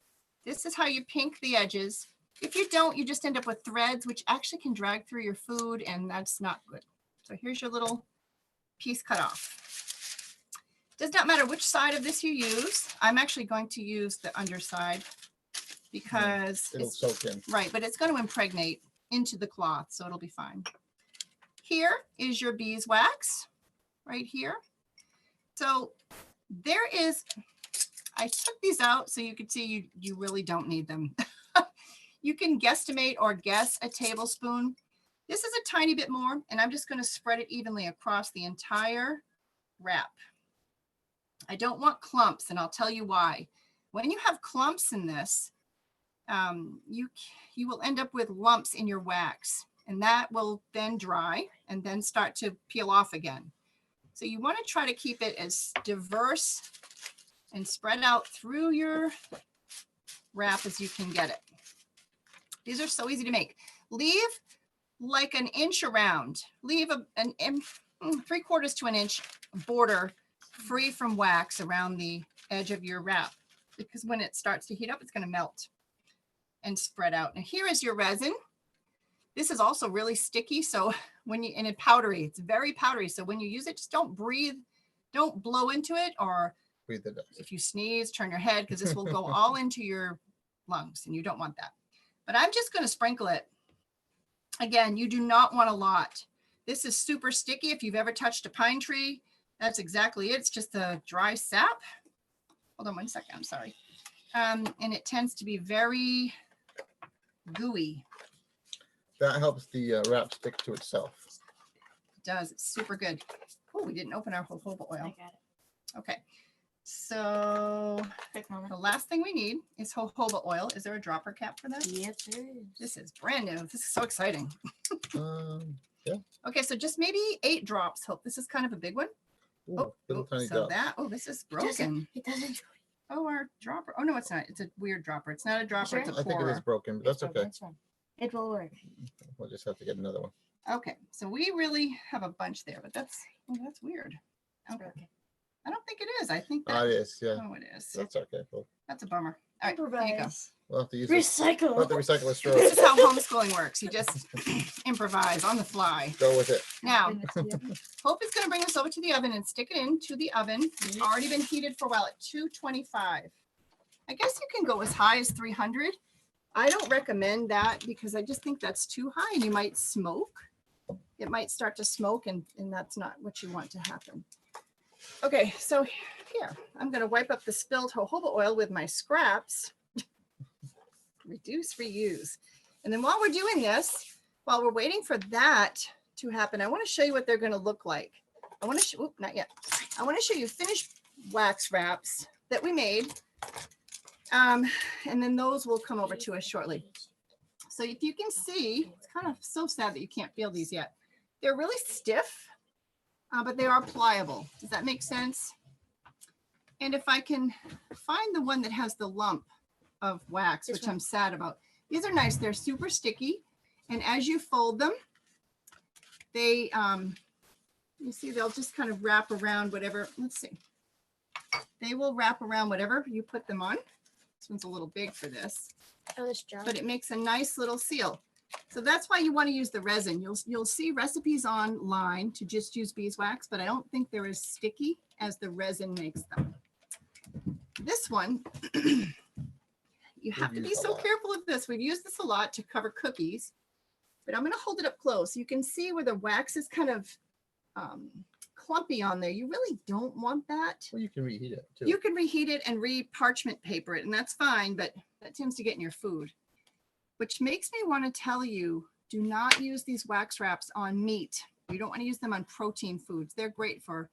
This is how you pink the edges. If you don't, you just end up with threads, which actually can drag through your food, and that's not good. So here's your little piece cut off. Does not matter which side of this you use. I'm actually going to use the underside because It'll it's soak in. right, but it's going to impregnate into the cloth, so it'll be fine. Here is your beeswax right here. So there is, I took these out so you could see you really don't need them. You can guesstimate or guess a tablespoon. This is a tiny bit more, and I'm just going to spread it evenly across the entire wrap. I don't want clumps, and I'll tell you why. When you have clumps in this, you will end up with lumps in your wax, and that will then dry and then start to peel off again. So you want to try to keep it as diverse and spread out through your wrap as you can get it. These are so easy to make. Leave like an inch around. Leave an 3/4 to an inch border free from wax around the edge of your wrap, because when it starts to heat up, it's going to melt and spread out. Now here is your resin. This is also really sticky. So when you, and it's powdery, it's very powdery. So when you use it, just don't breathe, don't blow into it, or Breathe it up. if you sneeze, turn your head, because this will go all into your lungs, and you don't want that. But I'm just going to sprinkle it. Again, you do not want a lot. This is super sticky. If you've ever touched a pine tree, that's exactly it. It's just a dry sap. Hold on one second. I'm sorry. And it tends to be very gooey. That helps the wrap stick to itself. It does. It's super good. Oh, we didn't open our jojoba I oil. got it. Okay. So Quick moment. the last thing we need is jojoba oil. Is there a dropper cap for that? Yes, there is. This is brand new. This is so exciting. Yeah. Okay, so just maybe 8 drops. Hope this is kind of a big one. Ooh, little tiny so drops. that, this is It doesn't- broken. It doesn't. Oh, our dropper. Oh, no, it's not. It's a weird dropper. It's not a dropper. Sure? It's a I think it is pourer. broken, but that's okay. It's fine. It will work. We'll just have to get another one. Okay, so we really have a bunch there, but that's weird. Okay. I don't think it is. I think Ah, that. it is, yeah. Oh, it is. That's okay. That's a bummer. All right, there you go. Improvise. We'll have to use it. Recycle. We'll have to recycle the This straws. is how homeschooling works. You just improvise on the fly. Go with it. Now, Hope is going to bring this over to the oven and stick it into the oven. It's already been heated for a while at 225. I guess you can go as high as 300. I don't recommend that because I just think that's too high and you might smoke. It might start to smoke and that's not what you want to happen. Okay, so here, I'm going to wipe up the spilled jojoba oil with my scraps. Reduce, reuse. And then while we're doing this, while we're waiting for that to happen, I want to show you what they're going to look like. I want to show, not yet. I want to show you finished wax wraps that we made. And then those will come over to us shortly. So if you can see, it's kind of so sad that you can't feel these yet. They're really stiff, but they are pliable. Does that make sense? And if I can find the one that has the lump of wax, which I'm sad about. These are nice. They're super sticky. And as you fold them, they, you see, they'll just kind of wrap around whatever, let's see. They will wrap around whatever you put them on. This one's a little big for this, Oh, this job. but it makes a nice little seal. So that's why you want to use the resin. You'll see recipes online to just use beeswax, but I don't think they're as sticky as the resin makes them. This one, you have to be so careful of this. We've used this a lot to cover cookies, but I'm going to hold it up close. You can see where the wax is kind of clumpy on there. You really don't want that. Well, you can reheat it too. You can reheat it and re-parchment paper it, and that's fine, but that tends to get in your food. Which makes me want to tell you, do not use these wax wraps on meat. You don't want to use them on protein foods. They're great for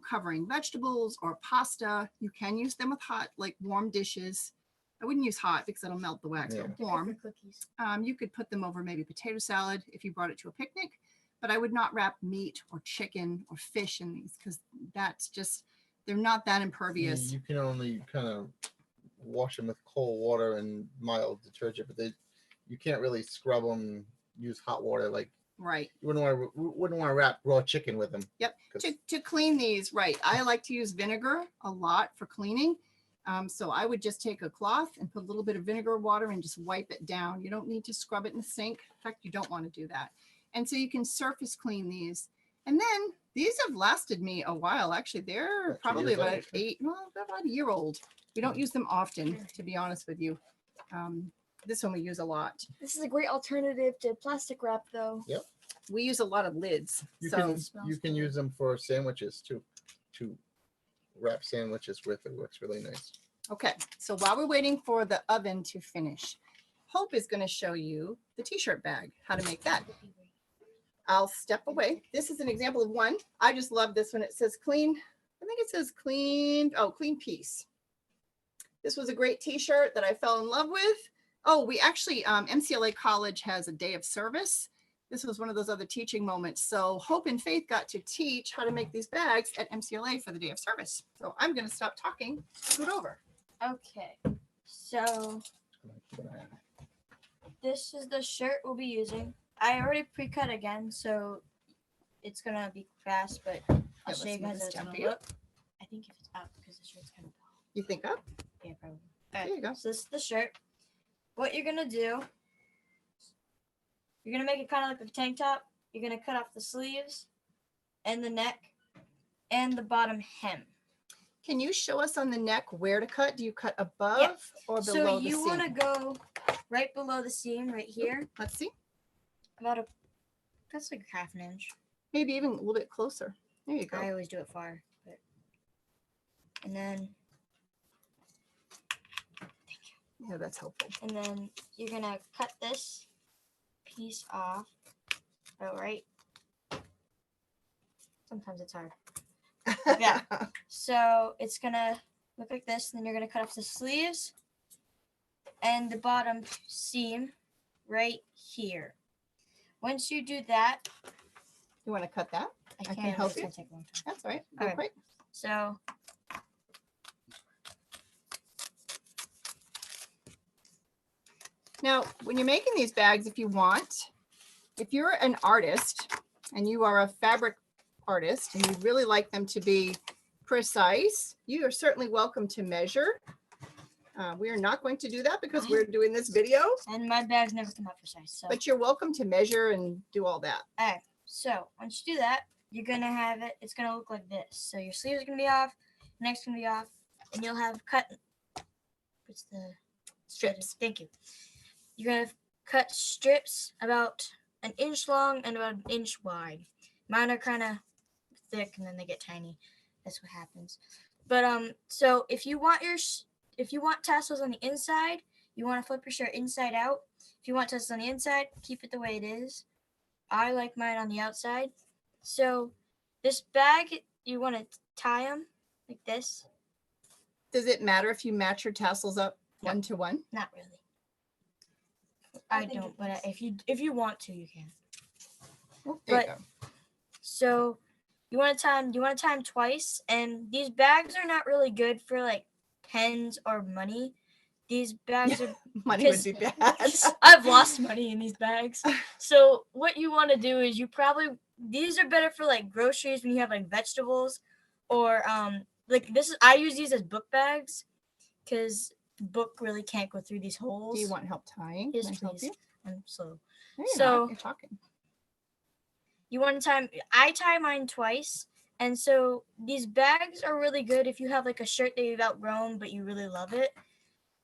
covering vegetables or pasta. You can use them with hot, like warm dishes. I wouldn't use hot because it'll melt the wax, Yeah. but warm. Cookies. You could put them over maybe potato salad if you brought it to a picnic, but I would not wrap meat or chicken or fish in these because that's just, they're not that impervious. You can only kind of wash them with cold water and mild detergent, but you can't really scrub them, use hot water. Like Right. you wouldn't want to wrap raw chicken with them. Yep. 'Cause- To clean these, right. I like to use vinegar a lot for cleaning. So I would just take a cloth and put a little bit of vinegar water and just wipe it down. You don't need to scrub it in the sink. In fact, you don't want to do that. And so you can surface clean these. And then these have lasted me a while. Actually, they're About 2 probably years about old. about a year old. We don't use them often, to be honest with you. This one we use a lot. This is a great alternative to plastic wrap, though. We use a lot of lids. You So can use them for sandwiches too, to wrap sandwiches with. It works really nice. okay, so while we're waiting for the oven to finish, Hope is going to show you the t-shirt bag, how to make that. I'll step away. This is an example of one. I just love this one. It says clean. I think it says clean. Oh, clean piece. This was a great t-shirt that I fell in love with. Oh, we actually, MCLA College has a day of service. This was one of those other teaching moments. So Hope and Faith got to teach how to make these bags at MCLA for the day of service. So I'm going to stop talking, scoot over. Okay, so this is the shirt we'll be using. I already pre-cut again, so it's gonna be fast, but I'll let's show you move guys this how it's down gonna for you. look. I think if it's out because the shirt's kind of tall. You think up? Yeah, probably. There you go. So this is the shirt. What you're gonna do, you're gonna make it kind of like a tank top. You're gonna cut off the sleeves and the neck and the bottom hem. Can you show us on the neck where to cut? Do you cut above or below So the you seam? want to go right below the seam right here, Let's see. that's like half an inch. Maybe even a little bit closer. There you go. I always do it far, but and then Yeah, that's helpful. you're gonna cut this piece off. Oh, right. Sometimes it's hard. Yeah. So it's gonna look like this. And then you're gonna cut off the sleeves and the bottom seam right here. Once you do that, You want to cut that? I can can't. help It's you. gonna take a long time. That's all right. Go Okay. quick. So Now, when you're making these bags, if you want, if you're an artist and you are a fabric artist and you really like them to be precise, you are certainly welcome to measure. We are not going to do that because we're doing this video, And my bags never come out precise. So. but you're welcome to measure and do all that. All right. So once you do that, you're gonna have it. It's gonna look like this. So your sleeves are gonna be off, neck's gonna be off, and you'll have cut. What's the Strips. Thank you. You're gonna cut strips about an inch long and about an inch wide. Mine are kind of thick and then they get tiny. That's what happens. But so if you want tassels on the inside, you want to flip your shirt inside out. If you want tassels on the inside, keep it the way it is. I like mine on the outside. So this bag, you want to tie them like this. Does it matter if you match your tassels up one to one? Not really. I don't, but if you want to, you can. Oh, there you But- go. So you want to tie them twice, and these bags are not really good for like pens or money. These bags are Money would because- be bad. I've lost money in these bags. So what you want to do is these are better for like groceries when you have like vegetables or like this is I use these as book bags because the book really can't go through these holes. Do you want help tying? Yes, Can I help please. you? I'm slow. No, you're So- not. You're talking. You want to I tie mine twice. And so these bags are really good if you have like a shirt that you've outgrown but you really love it.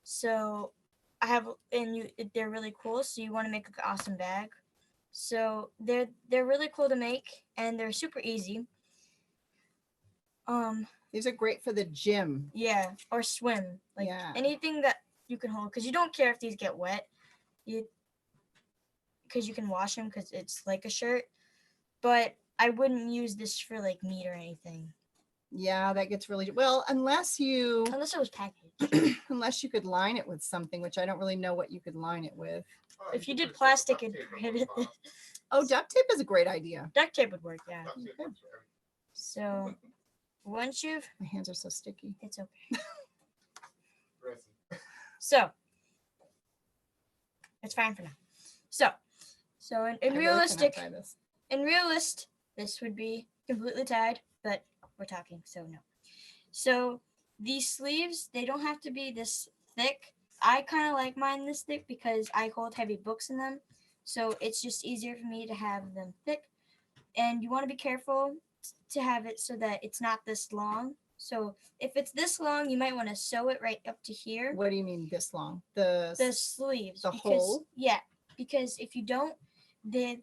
So they're really cool. So you want to make an awesome bag. So they're really cool to make and they're super easy. These are great for the gym. Yeah, or swim. Like Yeah. anything that you can hold because you don't care if these get wet. Because you can wash them because it's like a shirt. But I wouldn't use this for like meat or anything. Yeah, that gets really well unless you Unless it was packaged. unless you could line it with something, which I don't really know what you could line it with. If you did plastic, it'd prohibit this. Oh, duct tape is a great idea. Duct tape would work, yeah. Okay. So once you've, My hands are so sticky. it's okay. So it's fine for now. So I in really cannot realistic, tie this. this would be completely tied, but we're talking, so no. So these sleeves, they don't have to be this thick. I kind of like mine this thick because I hold heavy books in them. So it's just easier for me to have them thick. And you want to be careful to have it so that it's not this long. So if it's this long, you might want to sew it right up to here. What do you mean this long? The sleeves. the because- hole? Yeah, because if you don't, the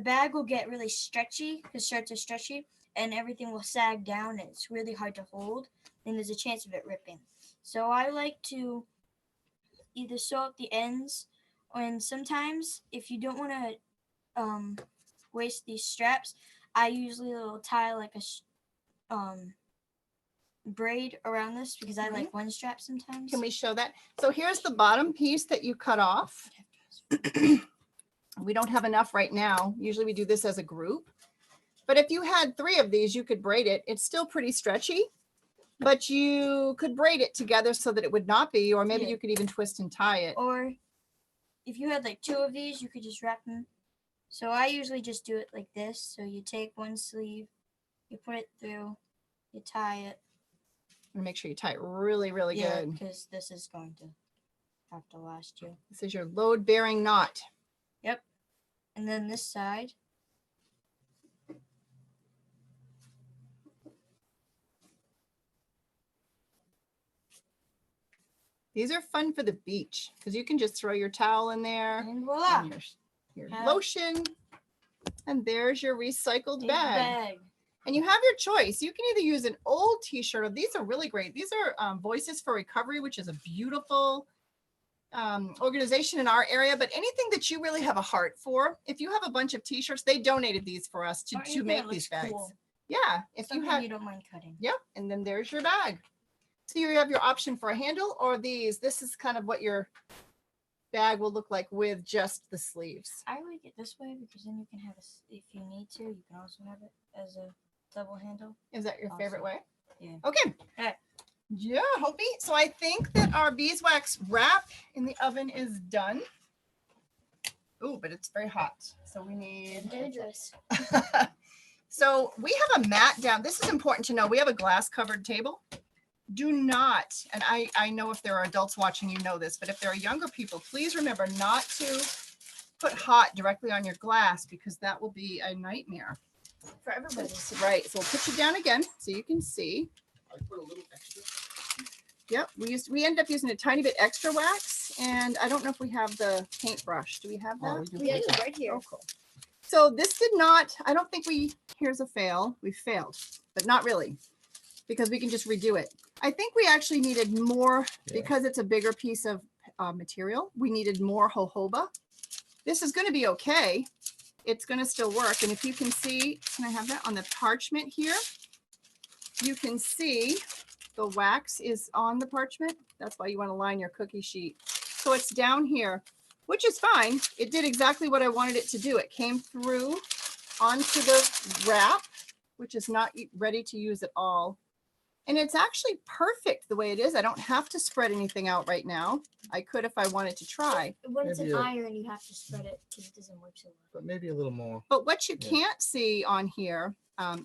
bag will get really stretchy because shirts are stretchy and everything will sag down and it's really hard to hold and there's a chance of it ripping. So I like to either sew up the ends and sometimes if you don't want to waste these straps, I usually will tie like a braid around this because I like one strap sometimes. Can we show that? So here's the bottom piece that you cut off. We don't have enough right now. Usually we do this as a group. But if you had 3 of these, you could braid it. It's still pretty stretchy, but you could braid it together so that it would not be, or maybe Yeah. you could even twist and tie it. Or if you had like 2 of these, you could just wrap them. So I usually just do it like this. So you take one sleeve, you put it through, you tie it. And make sure you tie it really, really good. Because this is going to have to last you. This is your load bearing knot. Yep. And then this side. These are fun for the beach because you can just throw your towel in there And voila. and your Have- lotion. And there's your recycled Big bag. And you have your choice. You can either use an old t-shirt, or these are really great. These are Voices for Recovery, which is a beautiful organization in our area, but anything that you really have a heart for. If you have a bunch of t-shirts, they donated these for us Or to anything make that these looks bags. cool. Yeah, if you Something have, you don't mind cutting. yep, and then there's your bag. So you have your option for a handle or these. This is kind of what your bag will look like with just the sleeves. I like it this way because then you can have if you need to, you can also have it as a double handle. Is that your favorite Awesome. way? Yeah. Okay. Alright. Yeah, Hopi. So I think that our beeswax wrap in the oven is done. Oh, but it's very hot. So we need. Dangerous. So we have a mat down. This is important to know. We have a glass covered table. Do not, and I know if there are adults watching, you know this, but if there are younger people, please remember not to put hot directly on your glass because that will be a nightmare. For everybody. Right. So we'll put you down again so you can see. I put a little extra. Yep. We ended up using a tiny bit extra wax, and I don't know if we have the paintbrush. Do we have that? Oh, we do. Yeah, it's right here. Oh, cool. So this did not, I don't think here's a fail. We failed, but not really, because we can just redo it. I think we actually needed more because it's a bigger piece of material. We needed more jojoba. This is going to be okay. It's going to still work. And if you can see, can I have that on the parchment here? You can see the wax is on the parchment. That's why you want to line your cookie sheet. So it's down here, which is fine. It did exactly what I wanted it to do. It came through onto the wrap, which is not ready to use at all. And it's actually perfect the way it is. I don't have to spread anything out right now. I could if I wanted to try. When it's Maybe an a- iron, you have to spread it because it doesn't work so well. But maybe a little more. But what you Yeah. can't see on here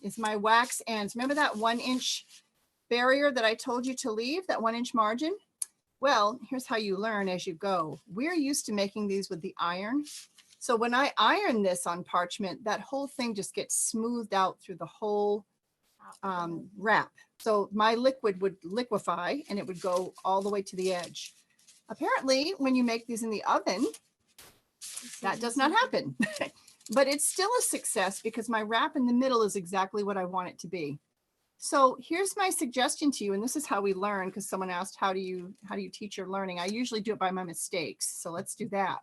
is my wax ends. Remember that 1-inch barrier that I told you to leave, that 1-inch margin? Well, here's how you learn as you go. We're used to making these with the iron. So when I iron this on parchment, that whole thing just gets smoothed out through the whole wrap. So my liquid would liquefy and it would go all the way to the edge. Apparently, when you make these in the oven, that does not happen. But it's still a success because my wrap in the middle is exactly what I want it to be. So here's my suggestion to you, and this is how we learn, because someone asked, how do you teach your learning? I usually do it by my mistakes. So let's do that.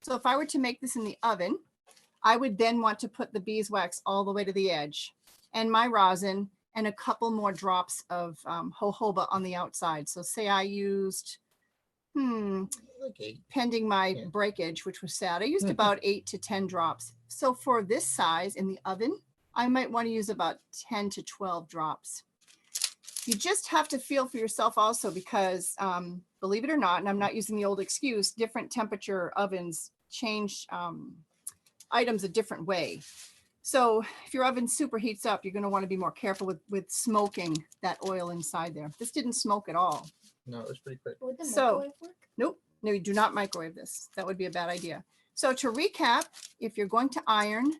So if I were to make this in the oven, I would then want to put the beeswax all the way to the edge and my rosin and a couple more drops of jojoba on the outside. So say I used, Like 8. pending my Yeah. breakage, which was sad, I used about 8 to 10 drops. So for this size in the oven, I might want to use about 10 to 12 drops. You just have to feel for yourself also because believe it or not, and I'm not using the old excuse, different temperature ovens change items a different way. So if your oven super heats up, you're going to want to be more careful with smoking that oil inside there. This didn't smoke at all. No, it was pretty quick. Would the So- microwave work? Nope. No, you do not microwave this. That would be a bad idea. So to recap, if you're going to iron,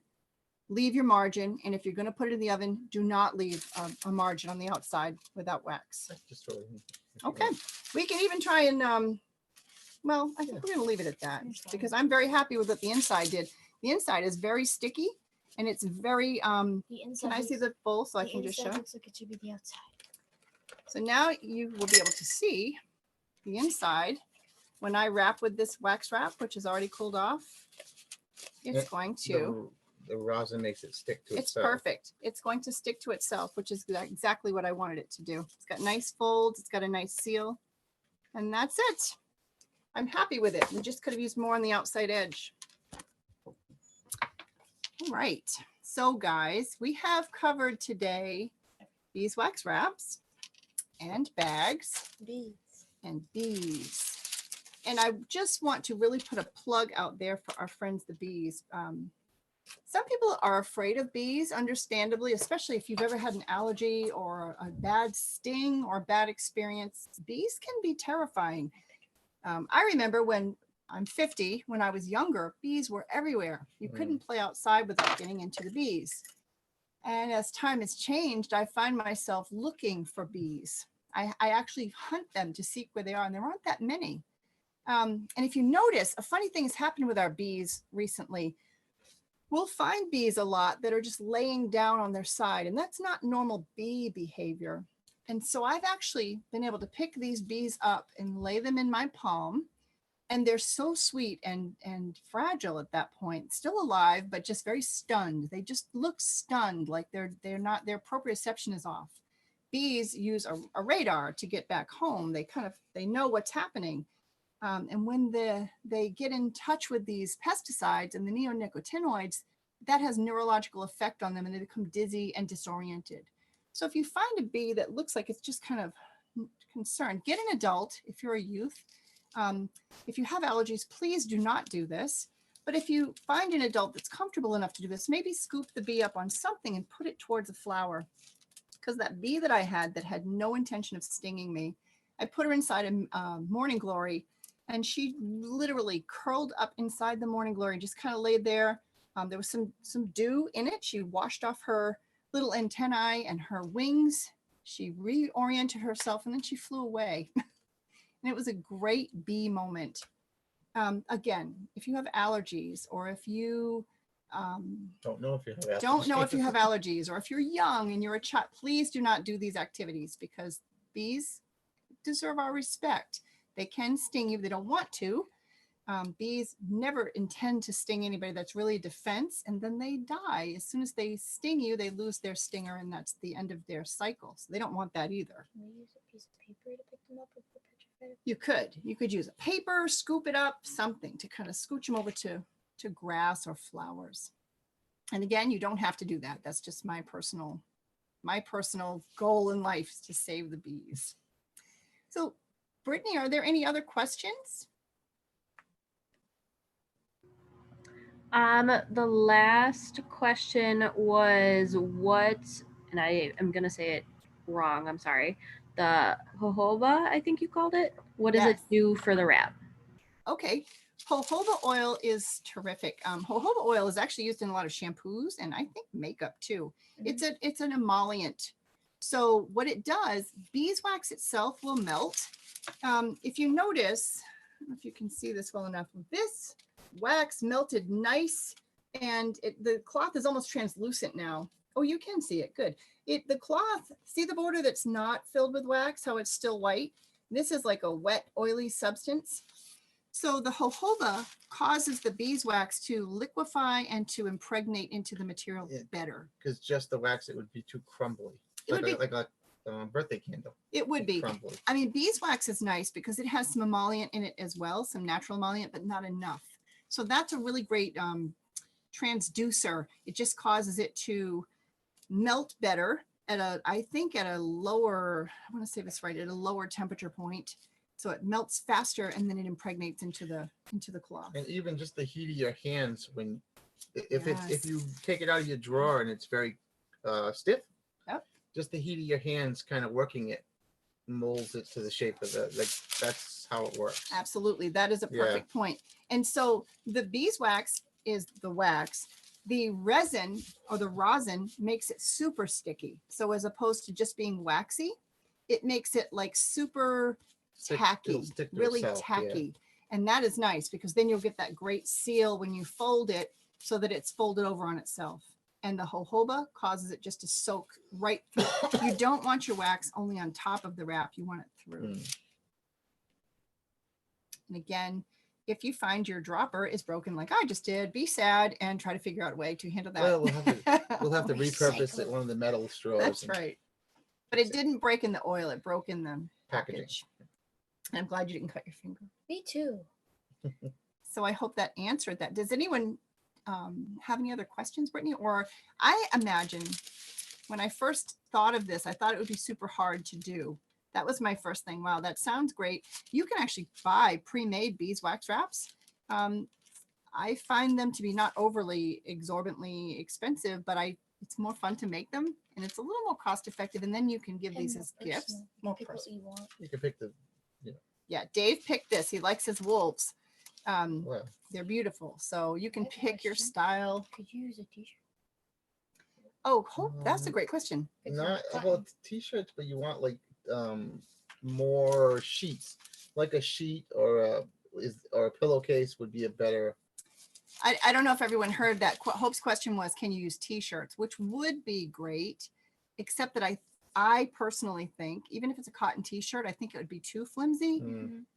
leave your margin. And if you're going to put it in the oven, do not leave a margin on the outside without wax. That's just really. Okay. We can even try and, well, I think we're going to leave it at that because I'm very happy with what the inside did. The inside is very sticky and it's very, The inside. can I see looks- the bowl so I the can just inside show? looks like it should be the outside. So now you will be able to see the inside. When I wrap with this wax wrap, which is already cooled off, it's Yeah, going to, The rosin makes it stick to it's itself. perfect. It's going to stick to itself, which is exactly what I wanted it to do. It's got nice folds. It's got a nice seal. And that's it. I'm happy with it. We just could have used more on the outside edge. All right. So guys, we have covered today beeswax wraps and bags Bees. and bees. And I just want to really put a plug out there for our friends, the bees. Some people are afraid of bees, understandably, especially if you've ever had an allergy or a bad sting or bad experience. Bees can be terrifying. I remember when I'm 50, when I was younger, bees were everywhere. You couldn't play outside without getting into the bees. And as time has changed, I find myself looking for bees. I actually hunt them to see where they are, and there aren't that many. And if you notice, a funny thing has happened with our bees recently. We'll find bees a lot that are just laying down on their side, and that's not normal bee behavior. And so I've actually been able to pick these bees up and lay them in my palm, and they're so sweet and fragile at that point, still alive, but just very stunned. They just look stunned, like they're not, their proprioception is off. Bees use a radar to get back home. They know what's happening. And when they get in touch with these pesticides and the neonicotinoids, that has neurological effect on them and they become dizzy and disoriented. So if you find a bee that looks like it's just kind of concerned, get an adult if you're a youth. If you have allergies, please do not do this. But if you find an adult that's comfortable enough to do this, maybe scoop the bee up on something and put it towards a flower. Because that bee that I had that had no intention of stinging me, I put her inside a morning glory, and she literally curled up inside the morning glory, just kind of laid there. There was some dew in it. She washed off her little antennae and her wings. She reoriented herself, and then she flew away. And it was a great bee moment. Again, if you have allergies, or if you Don't know if you have don't know if you allergies. have allergies, or if you're young and you're a child, please do not do these activities, because bees deserve our respect. They can sting you if they don't want to. Bees never intend to sting anybody. That's really a defense, and then they die. As soon as they sting you, they lose their stinger, and that's the end of their cycle. So they don't want that either. Can we use a piece of paper to pick them up if they're petrified? You could use a paper, scoop it up, something to kind of scooch them over to grass or flowers. And again, you don't have to do that. That's just my personal goal in life, is to save the bees. So Brittany, are there any other questions? The last question was what, and I am gonna say it wrong, I'm sorry. The jojoba, I think you called it. What does Yes. it do for the wrap? Okay, jojoba oil is terrific. Jojoba oil is actually used in a lot of shampoos, and I think makeup too. It's an emollient. So what it does, beeswax itself will melt. If you notice, I don't know if you can see this well enough, this wax melted nice, and the cloth is almost translucent now. Oh, you can see it, good. The cloth, see the border that's not filled with wax, how it's still white? This is like a wet, oily substance. So the jojoba causes the beeswax to liquefy and to impregnate into the material better. Because just the wax, it would be too crumbly. It would be. Like a birthday candle. It would be. Crumbly. I mean, beeswax is nice because it has some emollient in it as well, some natural emollient, but not enough. So that's a really great transducer. It just causes it to melt better at I think at a lower, I want to say this right, at a lower temperature point. So it melts faster, and then it impregnates into the cloth. And even just the heat of your hands when, if Yes. you take it out of your drawer and it's very stiff, Yep. just the heat of your hands kind of working it molds it to the shape of that's how it works. Absolutely. That is a perfect point. And so the beeswax is the wax. The resin or the rosin makes it super sticky. So as opposed to just being waxy, it makes it like super tacky, really tacky. And that is nice because then you'll get that great seal when you fold it so that it's folded over on itself. And the jojoba causes it just to soak right through. You don't want your wax only on top of the wrap. You want it through. And again, if you find your dropper is broken like I just did, be sad and try to figure out a way to handle that. Well, we'll have to repurpose it, one of the metal straws. That's right. But it didn't break in the oil. It broke in the Packaging. package. And I'm glad you didn't cut your finger. Me too. So I hope that answered that. Does anyone have any other questions, Brittany? Or I imagine when I first thought of this, I thought it would be super hard to do. That was my first thing. Wow, that sounds great. You can actually buy pre-made beeswax wraps. I find them to be not overly exorbitantly expensive, but it's more fun to make them, and it's a little more cost effective. And then you can give these as gifts. More Pick what personal. you want. You can pick the, Yeah, Dave picked this. He likes his wolves. well, They're beautiful. So you can I have a pick your question. style. Could you use a t-shirt? Oh, that's a great question. It's not cotton. about t-shirts, but you want like more sheets, like a sheet or a pillowcase would be a better. I don't know if everyone heard that. Hope's question was, can you use t-shirts, which would be great, except that I personally think, even if it's a cotton t-shirt, I think it would be too flimsy.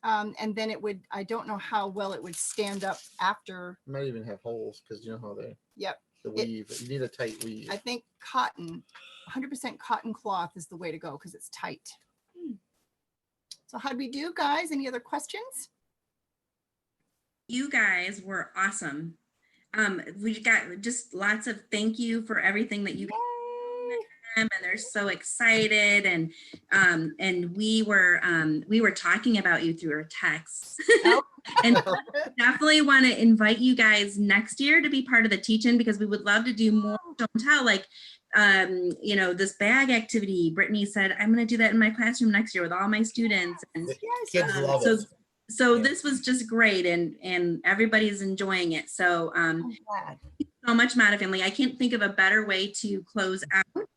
And then I don't know how well it would stand up after. Might even have holes because you know how they. Yep. The weave. You need a tight weave. I think cotton, 100% cotton cloth is the way to go because it's tight. So how'd we do, guys? Any other questions? You guys were awesome. We got just lots of thank you for everything that you and they're so excited, and we were talking about you through our texts. And definitely want to invite you guys next year to be part of the teach-in, because we would love to do more show and tell, like, you know, this bag activity. Brittany said, I'm going to do that in my classroom next year with all my students. And Yes, Kids love so, it. so Yeah. this was just great, and everybody's enjoying it. So I'm glad. so much, Mata family. I can't think of a better way to close out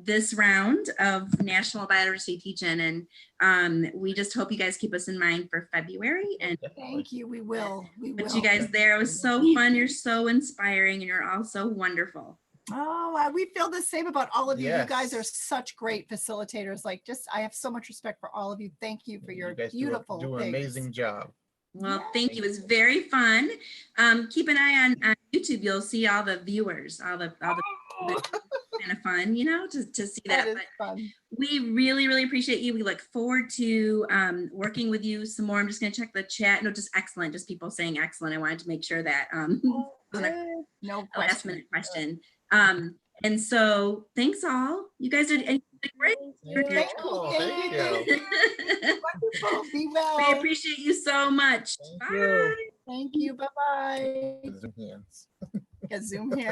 this round of National Biodiversity Teach-In. And we just hope you guys keep us in mind for February. And Thank you. We will. We will. but you guys there, it was so fun. You're so inspiring, and you're all so wonderful. Oh, we feel the same about all of you. You guys are Yes. such great facilitators. Like, just, I have so much respect for all of you. Thank you for your You guys beautiful do an things. amazing job. Well, Yeah. thank you. It was very fun. Keep an eye on YouTube. You'll see all the viewers, all the kind of fun, you know, to see That that. is But fun. we really, really appreciate you. We look forward to working with you some more. I'm just going to check the chat. No, just excellent. Just people saying excellent. I wanted to make sure that wasn't No a last question. minute question. And so thanks all. You guys did great. Thank you. Oh, thank you. Wonderful. Be We well. appreciate you so much. Thank Bye. you. Thank you. Bye-bye. Zoom hands. Yeah, Zoom here.